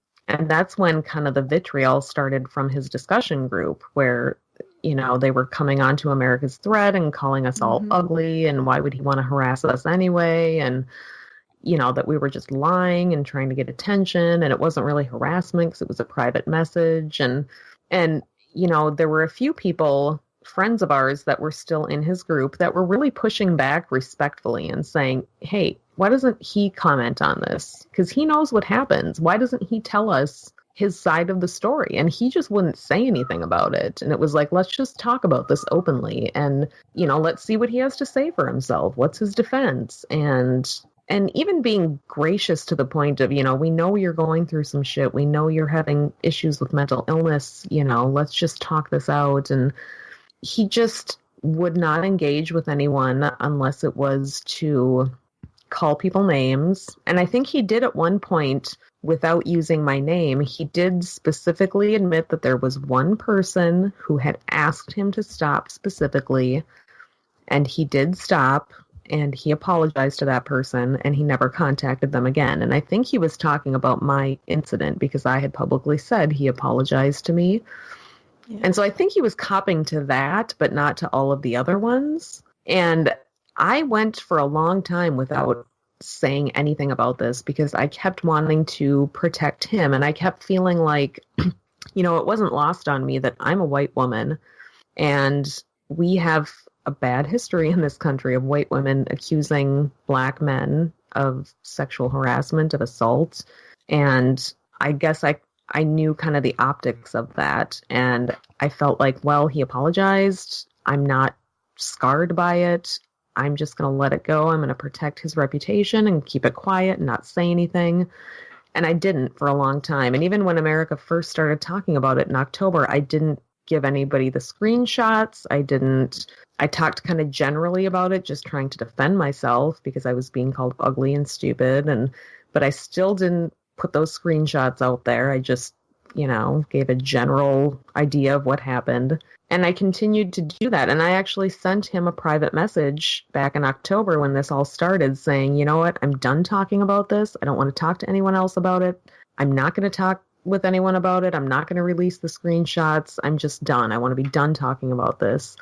that's when kind of the vitriol started from his discussion group where, you know, they were coming onto America's thread and calling us all ugly and why would he want to harass us anyway? And, you know, that we were just lying and trying to get attention and it wasn't really harassment because it was a private message. And, you know, there were a few people, friends of ours that were still in his group that were really pushing back respectfully and saying, hey, why doesn't he comment on this? Because he knows what happens. Why doesn't he tell us his side of the story? And he just wouldn't say anything about it. And it was like, let's just talk about this openly. And, you know, let's see what he has to say for himself. What's his defense? And even being gracious to the point of, you know, we know you're going through some shit. We know you're having issues with mental illness. You know, let's just talk this out. And he just would not engage with anyone unless it was to call people names. And I think he did at one point, without using my name, he did specifically admit that there was one person who had asked him to stop specifically. And he did stop. And he apologized to that person and he never contacted them again. And I think he was talking about my incident because I had publicly said he apologized to me. Yeah. And so I think he was copping to that, but not to all of the other ones. And I went for a long time without saying anything about this because I kept wanting to protect him. And I kept feeling like, you know, it wasn't lost on me that I'm a white woman and we have a bad history in this country of white women accusing black men of sexual harassment, of assault. And I guess I knew kind of the optics of that. And I felt like, well, he apologized. I'm not scarred by it. I'm just going to let it go. I'm going to protect his reputation and keep it quiet and not say anything. And I didn't for a long time. And even when America first started talking about it in October, I didn't give anybody the screenshots. I talked kind of generally about it, just trying to defend myself because I was being called ugly and stupid. But I still didn't put those screenshots out there. I just, you know, gave a general idea of what happened. And I continued to do that. And I actually sent him a private message back in October when this all started saying, you know what, I'm done talking about this. I don't want to talk to anyone else about it. I'm not going to talk with anyone about it. I'm not going to release the screenshots. I'm just done. I want to be done talking about this.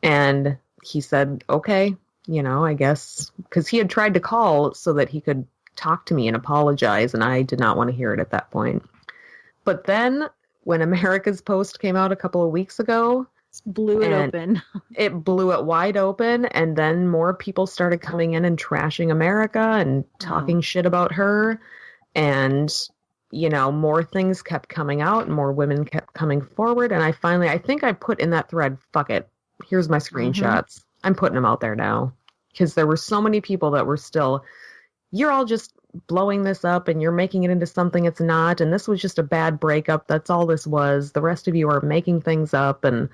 And he said, okay, you know, I guess, because he had tried to call so that he could talk to me and apologize. And I did not want to hear it at that point. But then when America's Post came out a couple of weeks ago, blew it open. It blew it wide open. And then more people started coming in and trashing America and talking shit about her. And, you know, more things kept coming out and more women kept coming forward. And I think I put in that thread, fuck it. Here's my screenshots. I'm putting them out there now. Because there were so many people that were still, you're all just blowing this up and you're making it into something it's not. And this was just a bad breakup. That's all this was. The rest of you are making things up. And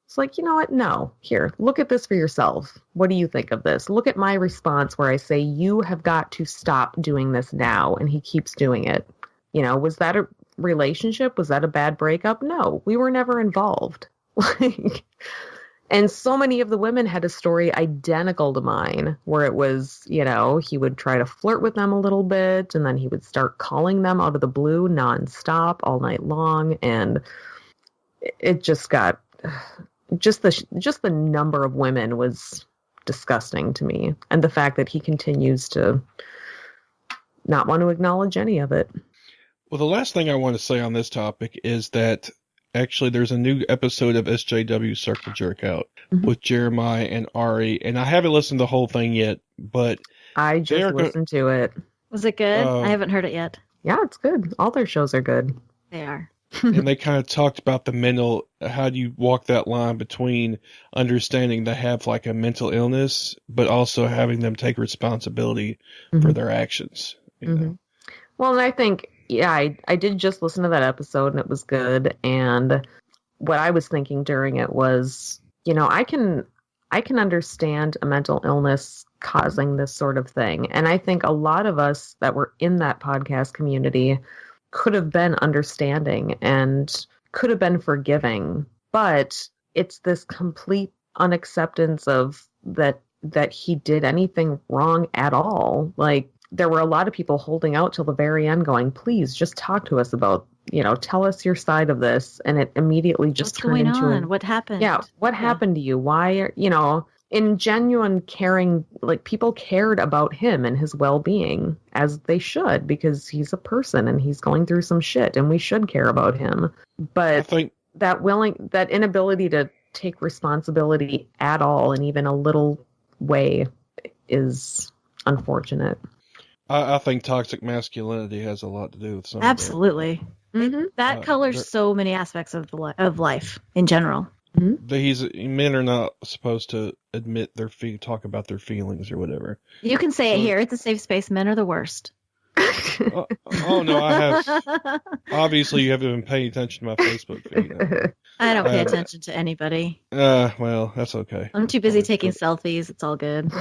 it's like, you know what? No. Here, look at this for yourself. What do you think of this? Look at my response where I say, you have got to stop doing this now. And he keeps doing it. You know, was that a relationship? Was that a bad breakup? No, we were never involved. And so many of the women had a story identical to mine where it was, you know, he would try to flirt with them a little bit and then he would start calling them out of the blue nonstop all night long. And it just got, just the number of women was disgusting to me. And the fact that he continues to not want to acknowledge any of it. Well, the last thing I want to say on this topic is that actually there's a new episode of SJW Circle Jerk out with Jeremiah and Ari, and I haven't listened to the whole thing yet, but I just listened to it. Was it good? I haven't heard it yet. Yeah, it's good. All their shows are good. They are. And they kind of talked about the mental, how do you walk that line between understanding they have like a mental illness, but also having them take responsibility for their actions. You know? Well, and I think, yeah, I did just listen to that episode and it was good. And what I was thinking during it was, you know, I can understand a mental illness causing this sort of thing. And I think a lot of us that were in that podcast community could have been understanding and could have been forgiving, but it's this complete unacceptance of that he did anything wrong at all. Like, there were a lot of people holding out till the very end going, please just talk to us about, you know, tell us your side of this. And it immediately just What's turned going into on? What happened? Yeah, what happened to you? Why are, you know, in genuine caring, like, people cared about him and his well-being, as they should, because he's a person and he's going through some shit and we should care about him. But I think that inability to take responsibility at all in even a little way is unfortunate. I think toxic masculinity has a lot to do with some Absolutely. That colors so many aspects of of life in general. Men are not supposed to admit talk about their feelings or whatever. You can say it here. It's a safe space. Men are the worst. Oh no, I have. Obviously, you haven't been paying attention to my Facebook feed. I don't pay attention to anybody. Well, that's okay. I'm too busy taking selfies. It's all good.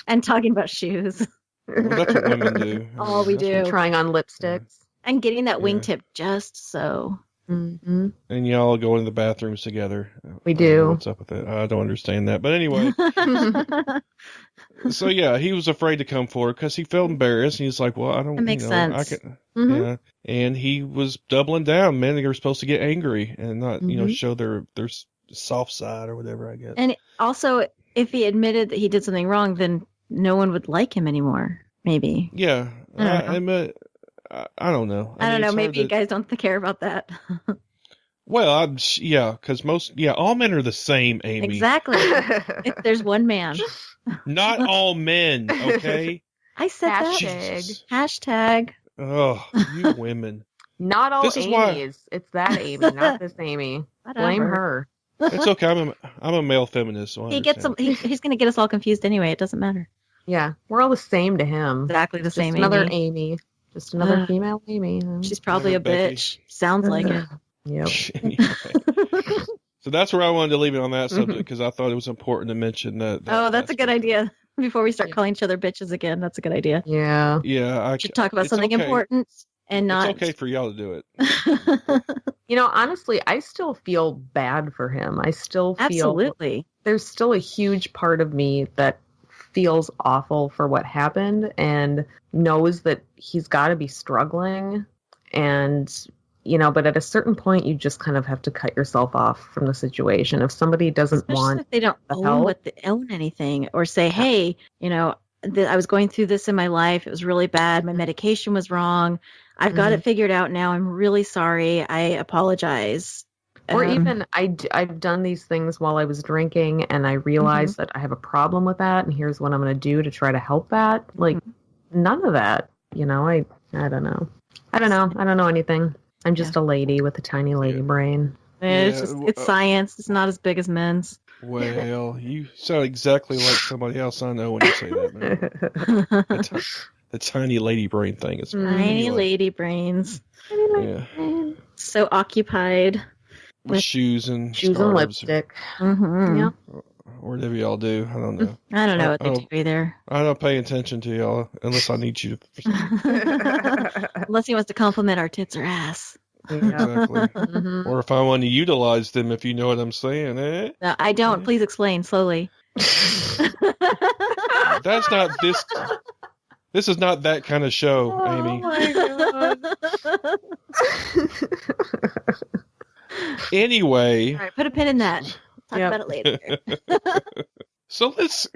And talking about shoes. Well, that's what women do. All we do. Trying on lipsticks. And getting that wingtip just so. And y'all go in the bathrooms together. We do. What's up with that? I don't understand that. But anyway. So yeah, he was afraid to come forward because he felt embarrassed. And he's like, well, I don't. It makes sense. Yeah. And he was doubling down. Men are supposed to get angry and not, show their soft side or whatever, I guess. And also, if he admitted that he did something wrong, then no one would like him anymore. Maybe. Yeah. I don't know. I don't know. Maybe you guys don't care about that. Well, because all men are the same, Amy. Exactly. If there's one man. Not all men, okay? I said Hashtag. that. Hashtag. Oh, you women. Not all Amy's. It's that Amy, not this Amy. Whatever. Blame her. It's okay. I'm a male feminist. So he's going to get us all confused anyway. It doesn't matter. Yeah, we're all the same to him. Exactly the same. Another Amy. Just another female Amy. She's probably a bitch. Sounds like it. Yep. So that's where I wanted to leave it on that subject because I thought it was important to mention that. That's a good idea. Before we start calling each other bitches again, that's a good idea. Yeah. Yeah. We should talk about something important and not. It's okay for y'all to do it. Honestly, I still feel bad for him. I still feel. Absolutely. There's still a huge part of me that feels awful for what happened and knows that he's got to be struggling. And, but at a certain point, you just kind of have to cut yourself off from the situation. If somebody doesn't want if they don't own anything or say, hey, I was going through this in my life. It was really bad. My medication was wrong. I've got it figured out now. I'm really sorry. I apologize. Or even I've done these things while I was drinking and I realized that I have a problem with that and here's what I'm going to do to try to help that. Like, none of that, I don't know. I don't know anything. I'm just a lady with a tiny lady brain. It's science. It's not as big as men's. Well, you sound exactly like somebody else I know when you say that, man. The tiny lady brain thing is tiny lady brains. Yeah. So occupied. With shoes and lipstick. Yeah. Or whatever y'all do. I don't know. I don't know what they do either. I don't pay attention to y'all unless I need you to. Unless he wants to compliment our tits or ass. Exactly. Or if I want to utilize them, if you know what I'm saying. Eh? No, I don't. Please explain slowly. That's not this. This is not that kind of show, Amy. Oh my god. Anyway. All right, put a pin in that. Talk about it later. So let's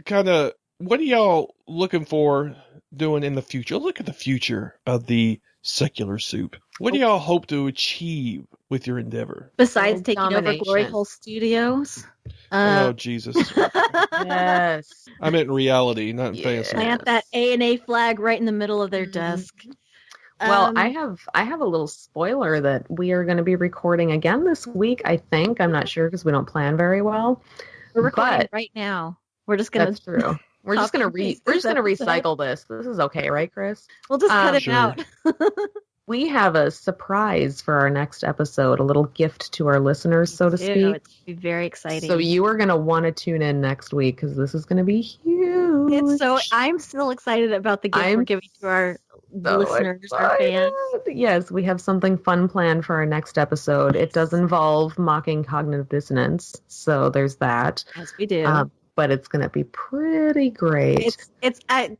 what are y'all looking for doing in the future? Look at the future of the secular soup. What do y'all hope to achieve with your endeavor? Besides taking over Glory Hole Studios? Oh, Jesus. Yes. I meant in reality, not in fantasy. Plant that A&A flag right in the middle of their desk. Well, I have a little spoiler that we are going to be recording again this week. I think I'm not sure because we don't plan very well. We're recording but right now. We're just gonna. That's true. We're just gonna recycle this. This is okay, right, Chris? We'll just cut it Sure. out. We have a surprise for our next episode, a little gift to our listeners, so to speak. It's gonna be very exciting. So you are going to want to tune in next week because this is going to be huge. I'm still excited about the gift we're giving to our listeners, our fans. Yes, we have something fun planned for our next episode. It does involve mocking cognitive dissonance, so there's that. Yes, we do. But it's going to be pretty great.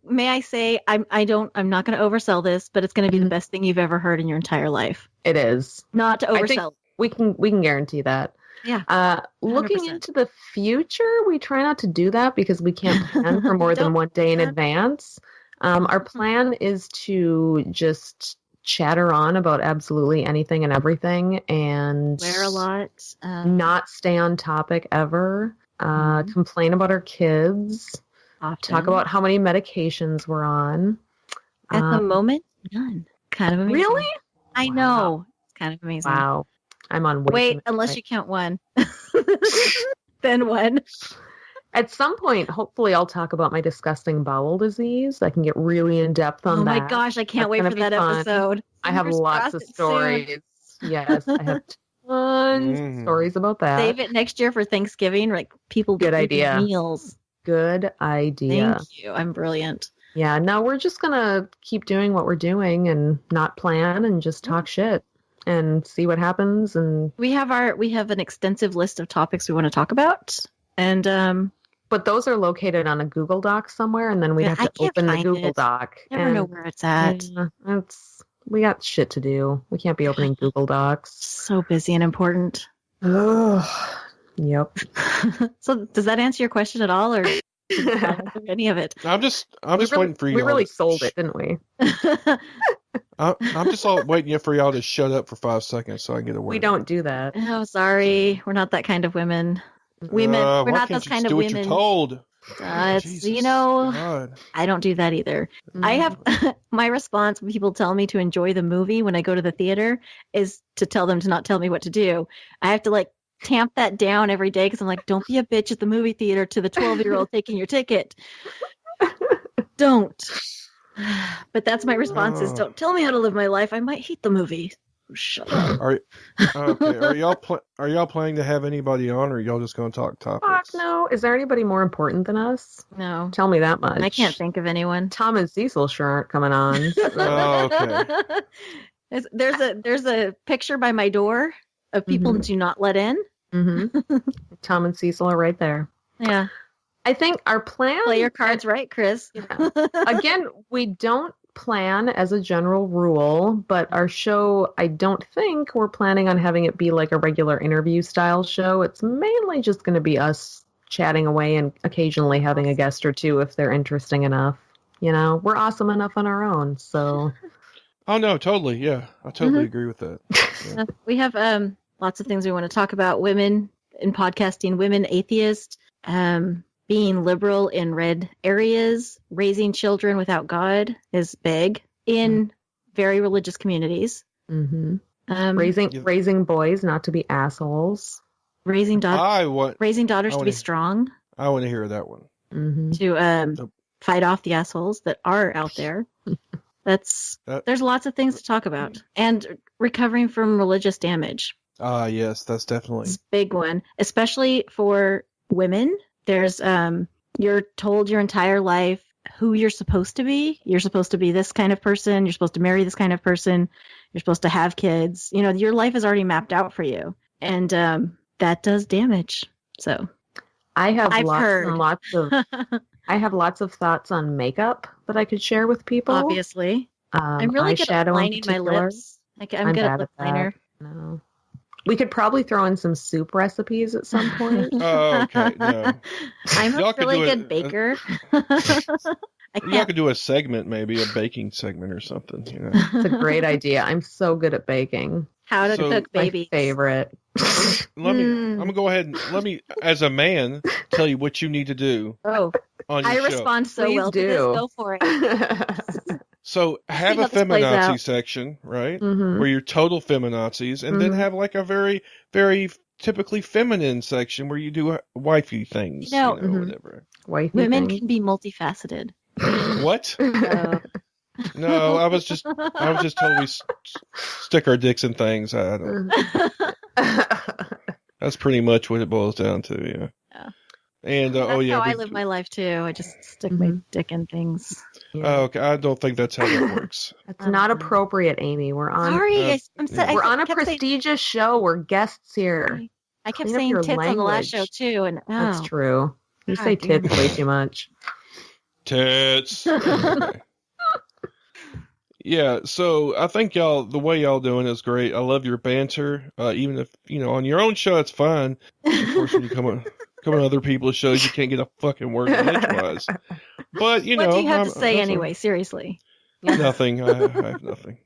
May I say, I'm not going to oversell this, but it's going to be the best thing you've ever heard in your entire life. It is. Not to I think oversell. we can guarantee that. Yeah. Looking 100%. into the future, we try not to do that because we can't plan for more than one day in advance. Our plan is to just chatter on about absolutely anything and everything and Swear a lot. not stay on topic ever. Complain about our kids. Often. Talk about how many medications we're on. At the moment, none. Kind of amazing. Really? I know. It's kind of amazing. Wow. I'm on way Wait, too unless much. you count one. Then one. At some point, hopefully, I'll talk about my disgusting bowel disease. I can get really in depth on that. Oh my gosh, I can't That's wait gonna for be that fun. episode. I have Fingers lots crossed of it's soon. stories. Yes, I have tons of stories about that. Save it next year for Thanksgiving. Like people Good get idea. meals. Good idea. Thank you. I'm brilliant. Yeah, no, we're just going to keep doing what we're doing and not plan and just talk shit and see what happens. And We have an extensive list of topics we want to talk about. And but those are located on a Google Doc somewhere, and then we have I to can't open the find Google it. Doc. never know where it's at. We got shit to do. We can't be opening Google Docs. So busy and important. Ugh. Yep. So does that answer your question at all, or any of it? I'm just waiting for you. We really sold it, didn't we? I'm just waiting for y'all to shut up for 5 seconds so I can get a word. We don't do that. Oh, sorry. We're not that kind of women. We're why not can't those you kind just of do what women. you're told. It's, Jesus God. I don't do that either. I have my response when people tell me to enjoy the movie when I go to the theater is to tell them to not tell me what to do. I have to tamp that down every day because I'm like, don't be a bitch at the movie theater to the 12-year-old taking your ticket. Don't. But that's my response is don't tell me how to live my life. I might hate the movie. Shut up. Are y'all planning to have anybody on, or are y'all just going to talk topics? Fuck no. Is there anybody more important than us? No. Tell me that much. I can't think of anyone. Tom and Cecil sure aren't coming on. Oh, okay. There's a picture by my door of people do not let in. Mm-hmm. Tom and Cecil are right there. Yeah. I think our plan... Play your cards right, Chris. Again, we don't plan as a general rule, but our show, I don't think we're planning on having it be like a regular interview style show. It's mainly just going to be us chatting away and occasionally having a guest or two if they're interesting enough. We're awesome enough on our own, so... Oh, no, totally. Yeah, I totally agree with that. Yeah. We have lots of things we want to talk about. Women in podcasting, women atheists, being liberal in red areas, raising children without God is big in very religious communities. Mm-hmm. Raising boys not to be assholes. Raising daughters to be strong. I want to hear that one. Mm-hmm. To fight off the assholes that are out there. There's lots of things to talk about. And recovering from religious damage. Yes, that's definitely it's a big one, especially for women. There's you're told your entire life who you're supposed to be. You're supposed to be this kind of person. You're supposed to marry this kind of person. You're supposed to have kids. Your life is already mapped out for you, and that does damage. So I have lots of thoughts on makeup that I could share with people. Obviously, I'm really good at lining my lips. I'm good at lip liner. No. We could probably throw in some soup recipes at some point. Oh, okay. No. I'm a really good baker. Y'all could do a segment, maybe a baking segment or something. It's a great idea. I'm so good at baking. How to cook babies. My favorite. I'm gonna go ahead and let me, as a man, tell you what you need to do. Oh, on your I show. respond so Please well do. to this. Go for it. So have how a this plays feminazi out. section, right? Mhm. Where you're total feminazis, and then Mhm. have like a very, very typically feminine section where you do wifey things, Mhm. whatever. Wifey Women thing. can be multifaceted. What? So. No, I was just told we stick our dicks in things. I don't. That's pretty much what it boils down to. Yeah. And That's oh yeah, how I live my life too. I just stick my dick in things. Yeah. okay, I don't think that's how that works. It's not appropriate, Amy. We're on. Sorry, Uh, We're on a kept saying- prestigious show. We're guests here. I kept Clean up saying your tits on the last show language. too, and That's oh, true. You God say damn tits way too much. Tits. Okay. Yeah, so I think the way y'all doing is great. I love your banter. Even if on your own show, it's fine. Of course, when you come on other people's shows, you can't get a fucking word in edgewise. But what do you have to say that's anyway? Seriously. Nothing. I have nothing.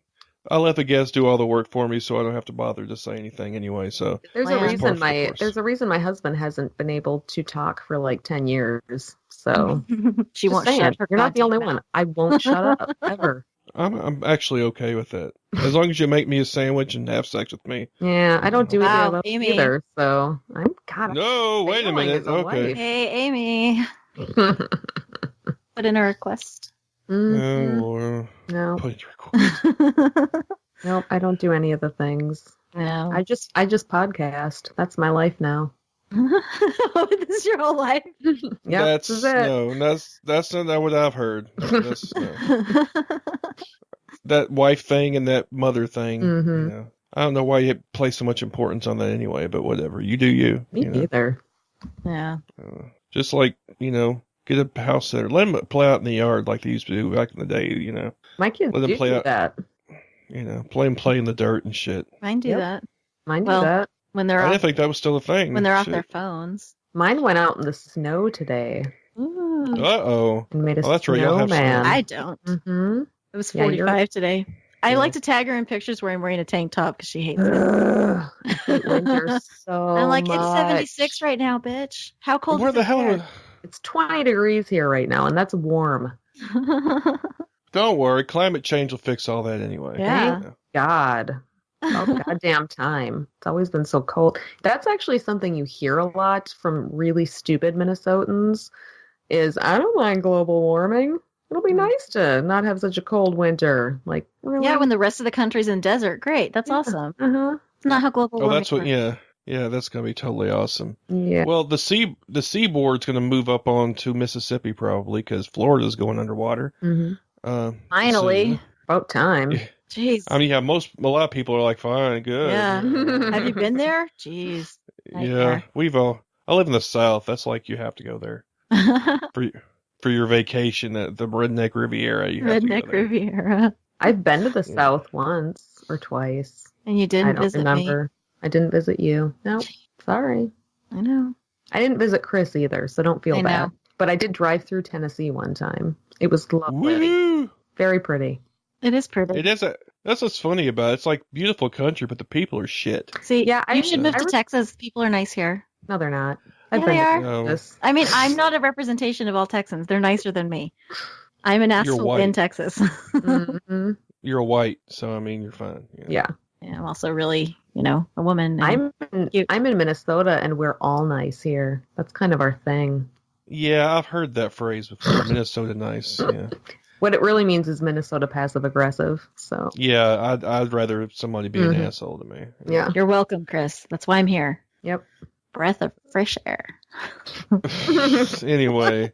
I let the guests do all the work for me, so I don't have to bother to say anything anyway. So There's Well, a yeah. reason Perfect, of course. there's a reason my husband hasn't been able to talk for like 10 years. So She just won't saying, shut her. you're not the only goddamn one. I won't shut up ever. I'm actually okay with that. As long as you make me a sandwich and have sex with me. Yeah, I don't do either Wow, of those Amy. either. So I'm God. No, wait a failing minute. as a Okay. wife. Hey, Amy, put in a request. Mm, Oh, well, no, put your request. nope, I don't do any of the things. No. I just podcast. That's my life now. This is your whole life. Yeah, this is it. That's not what I've heard. That's, that wife thing and that mother thing. Mhm. I don't know why you place so much importance on that anyway, but whatever. You do you. Me neither. Yeah. Just like, get a house sitter. Let them play out in the yard like they used to do back in the day, My kids Let them do play out. that. Play in the dirt and shit. Mine do Yep. that Mine do Well, that. when they're I off, didn't think that was still a thing. when they're off Shit. their phones. Mine went out in the snow today Ooh. Uh-oh. and made a Oh, that's right, y'all have snow. snowman. I don't. Mm-hmm. It was Yeah, 45 today. I Yeah. like to tag her in pictures where I'm wearing a tank top because she hates it. I hate winter so I'm like, much. it's 76 right now, bitch. How cold Where is the it hell there? would... It's 20 degrees here right now, and that's warm. Don't worry, climate change will fix all that anyway. Yeah. God. All the goddamn time. It's always been so cold. That's actually something you hear a lot from really stupid Minnesotans is, I don't mind global warming. It'll be nice to not have such a cold winter. Like, really? Yeah, when the rest of the country's in desert. Great. That's awesome. Uh-huh. It's not how global Oh, warming that's what. works. Yeah, that's gonna be totally awesome. Yeah. Well, the seaboard's gonna move up onto Mississippi probably because Florida's going underwater. hmm Finally. soon. About time. Yeah. Jeez. I mean, yeah, a lot of people are like, fine, good. Yeah. Have you been there? Jeez. Yeah, Nightmare. I live in the South. That's like you have to go there for your vacation at the Redneck Riviera. You have to Redneck go there. Riviera. I've been to the Yeah. South once or twice. And you I didn't don't visit remember. I didn't visit you. No, sorry. me. I know. I didn't visit Chris either, so don't feel I bad. know. But I did drive through Tennessee one time. It was lovely. Woo! Very pretty. It is pretty. It is that's what's funny about it. It's like beautiful country, but the people are shit. See, Yeah, you should move I to re- Texas. People are nice here. No, they're not. Yeah, I've they been are. to No. Texas. I mean, I'm not a representation of all Texans. They're nicer than me. I'm an asshole white. in Texas. hmm You're white, so I mean, you're fine. Yeah. Yeah, I'm also really, a woman. I'm cute. in Minnesota, and we're all nice here. That's kind of our thing. Yeah, I've heard that phrase before. Minnesota nice. Yeah. What it really means is Minnesota passive aggressive. So Yeah, I'd rather somebody be an Mhm. asshole to me. yeah. You're welcome, Chris. That's why I'm here. Yep. Breath of fresh air. Anyway,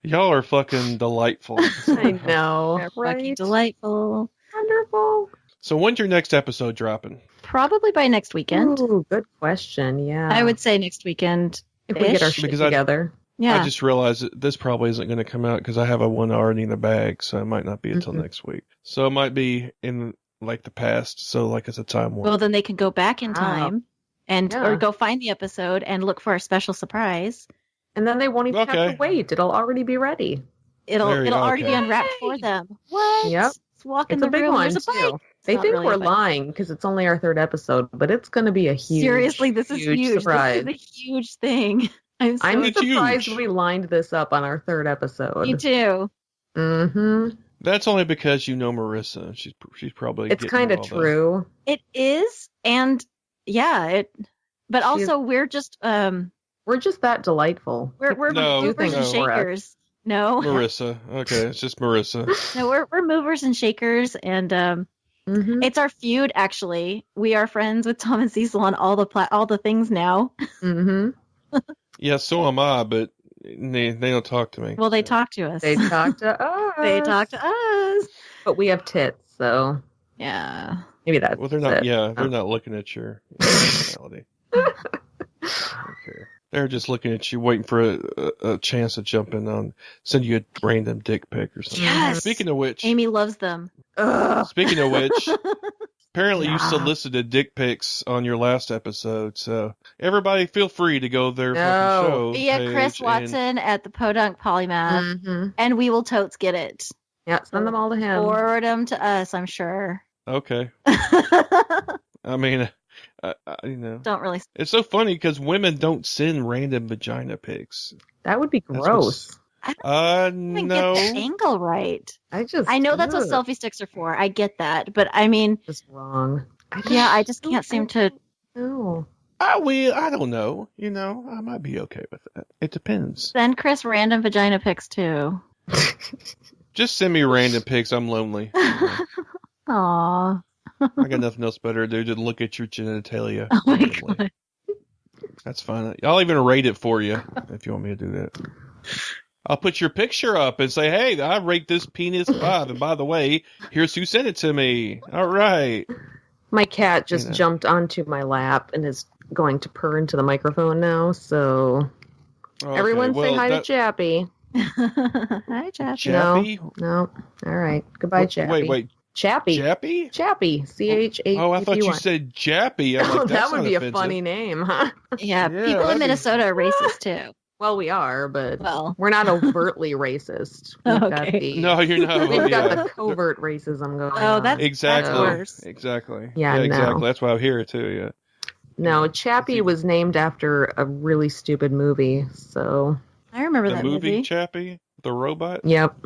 y'all are fucking delightful. I know. They're fucking Right? delightful. Wonderful. So when's your next episode dropping? Probably by next weekend. Ooh, good question. Yeah. I would say next weekend. if we get our ish. shit Because together. Yeah. I just realized that this probably isn't going to come out because I have a one already in the bag, so it might not be until Mhm. next week. So it might be in like the past, so like it's a time warp. Well, then they can go back in Wow. time and Yeah. or go find the episode and look for a special surprise. And then they won't even have Okay. to wait. It'll already be ready. It'll There you go, already be okay. unwrapped for them. What? Yep. Let's walk in It's the a big room. one, There's a bike. too. They not think really we're a bike. lying because it's only our third episode, but it's going to be a huge, Seriously, this is huge. surprise. This is a huge thing. I'm so I'm It's surprised huge. we lined this up on our third episode. Me too. Mm-hmm. That's only because you know Marissa. She's probably. It's kind of true. It is, and yeah, But also, we're just that delightful. We're movers and shakers. No, Marissa. Okay, it's just Marissa. No, we're movers and shakers, and it's our feud. Actually, we are friends with Tom and Cecil on all the things now. Mm-hmm. Yeah, so am I, but they don't talk to me. Well, they talk to us. They talk to us. They talk to us. But we have tits, so yeah. Maybe that's. Well, they're not. Yeah, they're not looking at your personality. Okay. They're just looking at you, waiting for a chance to jump in on, send you a random dick pic or something. Yes. Speaking of which, Amy loves them. Speaking of which, apparently you solicited dick pics on your last episode, so everybody feel free to go there for the show. Via Chris Watson at the Podunk Polymath, and we will totes get it. Yeah, send them all to him. Forward them to us, I'm sure. Okay. I mean, don't really. It's so funny because women don't send random vagina pics. That would be gross. I don't even get the angle right. I know that's what selfie sticks are for. I get that, but I mean, it's wrong. I just can't seem to. No. I don't know. I might be okay with that. It depends. Send Chris random vagina pics too. Just send me random pics. I'm lonely. Aww. I got nothing else better to do than look at your genitalia. Oh my God. That's fine. I'll even rate it for you if you want me to do that. I'll put your picture up and say, hey, I rate this penis 5. And by the way, here's who sent it to me. All right. My cat just jumped onto my lap and is going to purr into the microphone now. So everyone say hi to Chappie. Hi, Chappie. Chappie? No. All right. Goodbye, Chappie. Wait. Chappie. Chappie? Chappie. CHAPPY. Oh, I thought you said Jappy. Oh, that would be a funny name, huh? Yeah, people in Minnesota are racist too. Well, we are, but we're not overtly racist. Okay. No, you're not. We've got the covert racism going on. Oh, that's exactly. worse. Exactly. Yeah, exactly. That's why I'm here too. Yeah. No, Chappie was named after a really stupid movie. So I remember that movie. Chappie, the robot. Yep.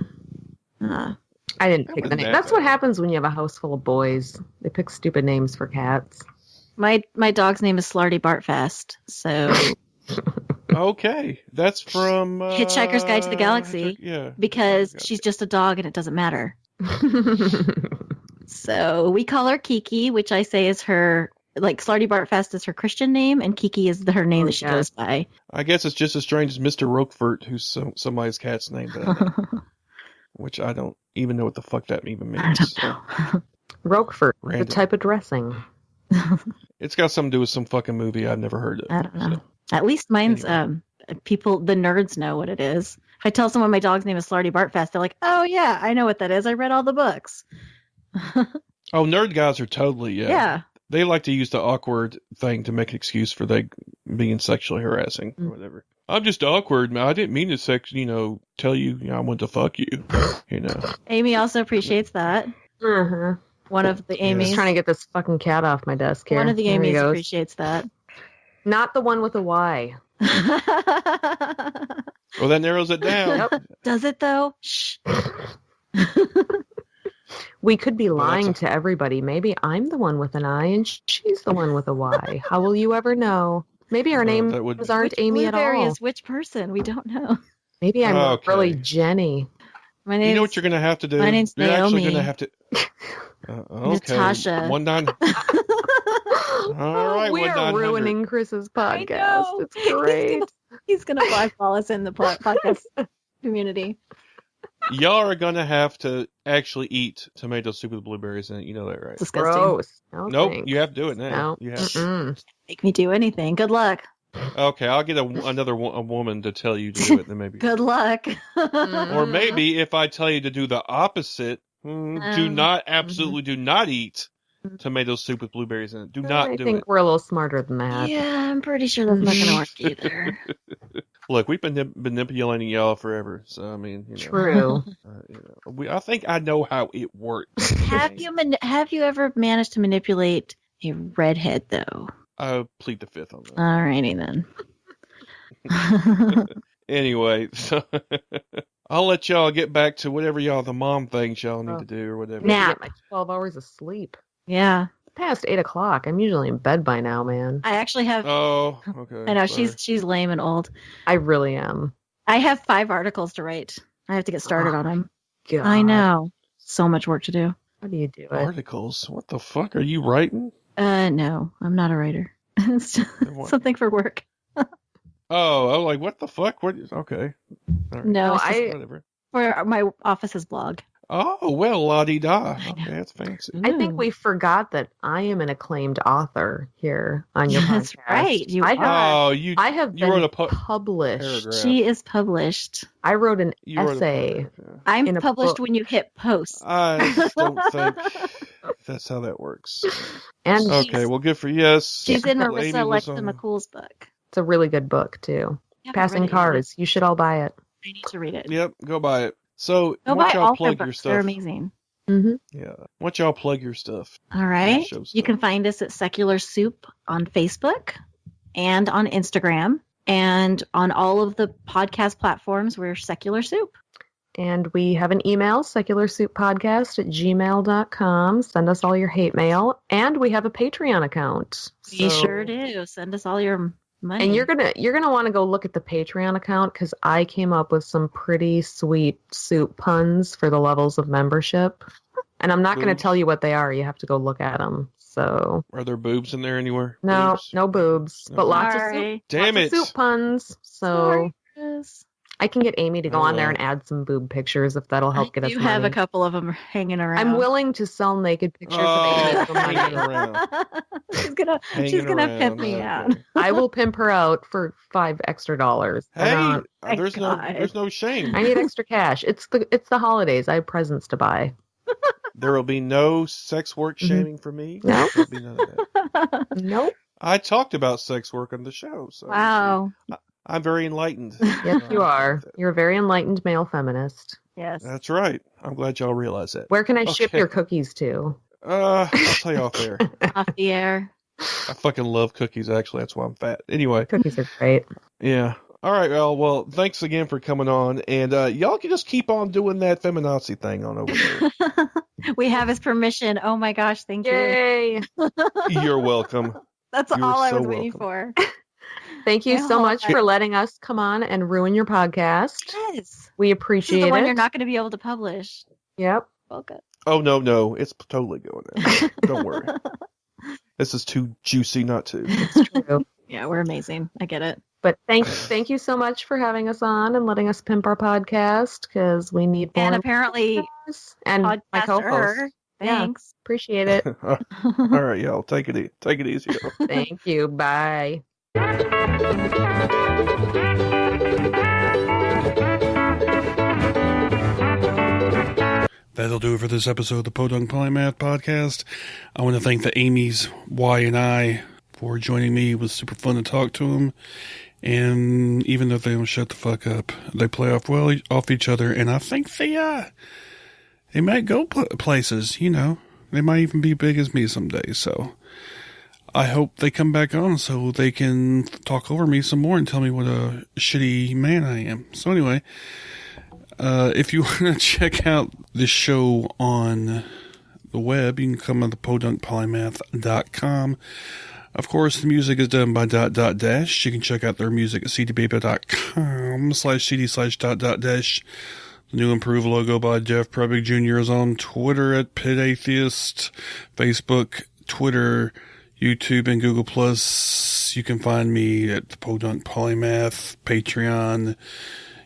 I didn't pick the name. That's what happens when you have a house full of boys. They pick stupid names for cats. My dog's name is Slarty Bartfast. So. Okay, that's from Hitchhiker's Guide to the Galaxy. Yeah. Because she's just a dog and it doesn't matter. So we call her Kiki, which I say is her, like Slarty Bartfast is her Christian name, and Kiki is her name that she goes by. I guess it's just as strange as Mr. Roquefort, who's somebody's cat's name. Which I don't even know what the fuck that even means. I don't know. Roquefort, the type of dressing. It's got something to do with some fucking movie I've never heard of. I don't know. So. At least mine's, the nerds know what it is. If I tell someone my dog's name is Slarty Bartfast, they're like, oh yeah, I know what that is. I read all the books. Oh, nerd guys are totally, yeah. They like to use the awkward thing to make an excuse for they being sexually harassing or whatever. I'm just awkward, man. I didn't mean to tell you, I want to fuck you, Amy also appreciates that. Mm-hmm. One of the Amy's. Just trying to get this fucking cat off my desk here. One of the Amy's appreciates that. Not the one with a Y. Well, that narrows it down. Yep. Does it though? Shh. We could be lying to everybody. Maybe I'm the one with an I and she's the one with a Y. How will you ever know? Maybe our names aren't Amy at all. Is which person? We don't know. Maybe I'm really Jenny. My name. You know what you're going to have to do? My name's You're Naomi. actually going to have to. Okay. Natasha. All right. We are ruining Chris's podcast. It's great. He's going to blackball us in the podcast community. Y'all are going to have to actually eat tomato soup with blueberries in it. You know that, right? Disgusting. Gross. Nope. You have to do it now. No. You have Make me do anything. Good luck. Okay, I'll get a woman to tell you to do it, then maybe. Good luck. Or maybe if I tell you to do the opposite, do not eat tomato soup with blueberries in it. Do not do it. I think we're a little smarter than that. Yeah, I'm pretty sure that's not going to work either. Look, we've been manipulating y'all forever, so I mean, True. I think I know how it works. Have you ever managed to manipulate a redhead though? I plead the fifth on that. Alrighty then. Anyway, so I'll let y'all get back to whatever the mom things y'all need to do or whatever. I Nap. get my 12 hours of sleep. Yeah. Past 8 o'clock. I'm usually in bed by now, man. I actually have. Oh, okay. I know sorry. she's lame and old. I really am. I have 5 articles to write. I have to get started on them. God. I know. So much work to do. How do you do it? Articles? What the fuck are you writing? No, I'm not a writer. It's what? something for work. Oh, I was like, what the fuck? What? Okay. All right. No, No, I- Whatever. for my office's blog. Oh, well, la-di-da. Okay, that's fancy. I think we forgot that I am an acclaimed author here on your That's podcast. right, you I are. have, Oh, I have you been wrote a published. paragraph. She is published. I wrote an You wrote a essay. paragraph, yeah. I'm In a published book. when you hit post. I don't think that's how that works. And Okay, well, good for yes. She's in Amy Marissa was Alexa on- McCool's book. it's a really good book, too. I haven't Passing read it yet. Cars. You should all buy it. I need to read it. Yep, go buy it. So, Go why buy don't all y'all her plug your books. They're stuff? amazing. Mm-hmm. Yeah. Why don't y'all plug your stuff? All right. Show You stuff. can find us at Secular Soup on Facebook and on Instagram and on all of the podcast platforms. We're Secular Soup. And we have an email, secularsouppodcast@gmail.com. Send us all your hate mail. And we have a Patreon account. We So- sure do. Send us all your money. And you're gonna want to go look at the Patreon account because I came up with some pretty sweet soup puns for the levels of membership. And I'm not going to Boobs? tell you what they are. You have to go look at them. So Are there boobs in there anywhere? no, Boobs? no boobs, No but lots of Sorry. soup. Damn lots of it. soup puns. So Sorry, Chris. I can get Amy to go Oh, on there well. and add some boob pictures if that'll help I get us do have money. a couple of them hanging around. I'm willing to sell naked pictures Oh, of Amy for hanging money. around. she's gonna Hanging pimp me around, out. okay. I will pimp her out for $5 extra. I Hey, don't- there's no shame. I need extra cash. It's the holidays. I have presents to buy. There will be no sex work Mhm. shaming for me. No. There'll be none of that. Nope. I talked about sex work on the show, so Wow. I'm very enlightened. Yes, you are. You're a very enlightened male feminist. Yes. That's right. I'm glad y'all realize that. Where can I ship Okay. your cookies to? I'll tell you off there. Off the air. I fucking love cookies, actually. That's why I'm fat. Anyway, Cookies are great. yeah. All right, well, thanks again for coming on. And y'all can just keep on doing that feminazi thing on over there. We have his permission. Oh my gosh, thank you. Yay. You're welcome. That's You're all I so was waiting welcome. for. Thank you My so whole much heart. for letting us come on and ruin your podcast. Yes. We This is appreciate the one it. you're not going to be able to publish. Yep. Welcome. Oh, no. It's totally going there. Don't worry. This is too juicy not to. It's true. Yeah, we're amazing. I get it. But thank you so much for having us on and letting us pimp our podcast because we need more. And apparently, and my co-host. podcaster. Yeah. Thanks. Appreciate it. All right, y'all. Take it easy. Y'all. Thank you. Bye. That'll do it for this episode of the Podunk Polymath Podcast. I want to thank the Amy's, Y, and I for joining me. It was super fun to talk to them. And even though they don't shut the fuck up, they play off each other. And I think they might go places, you know. They might even be big as me someday. So I hope they come back on so they can talk over me some more and tell me what a shitty man I am. So anyway, if you want to check out this show on the web, you can come on to podunkpolymath.com. Of course, the music is done by ..dash. You can check out their music at cdpaper.com/cd/..dash. The new improved logo by Jeff Prebig Jr. is on Twitter at Pit Atheist, Facebook, Twitter, YouTube, and Google+. You can find me at the Podunk Polymath, Patreon.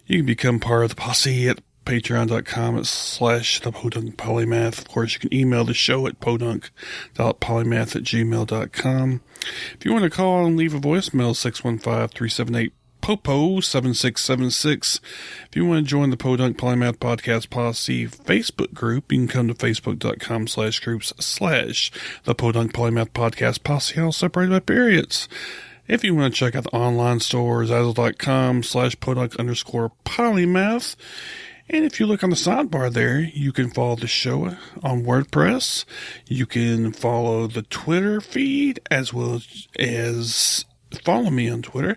You can become part of the posse at patreon.com/thepodunk-polymath. Of course, you can email the show at podunk.polymath@gmail.com. If you want to call and leave a voicemail, 615-378-POPO-7676. If you want to join the Podunk Polymath Podcast Posse Facebook group, you can come to facebook.com/groups/the Podunk Polymath Podcast Posse, all separated by periods. If you want to check out the online store, zazzle.com/podunk_polymath. And if you look on the sidebar there, you can follow the show on WordPress. You can follow the Twitter feed as well as follow me on Twitter.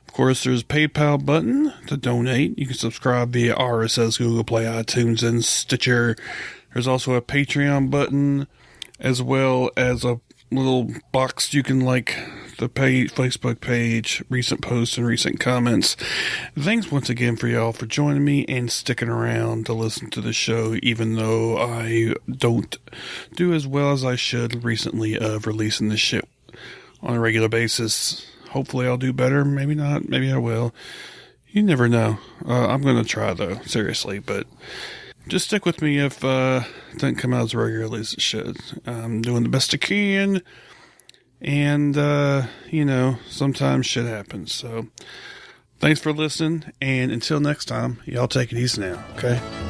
Of course, there's a PayPal button to donate. You can subscribe via RSS, Google Play, iTunes, and Stitcher. There's also a Patreon button, as well as a little box you can like the Facebook page, recent posts, and recent comments. Thanks once again for y'all for joining me and sticking around to listen to the show, even though I don't do as well as I should recently of releasing this shit on a regular basis. Hopefully I'll do better. Maybe not. Maybe I will. You never know. I'm going to try, though. Seriously. But just stick with me if it doesn't come out as regularly as it should. I'm doing the best I can. And, sometimes shit happens. So thanks for listening. And until next time, y'all take it easy now. Okay?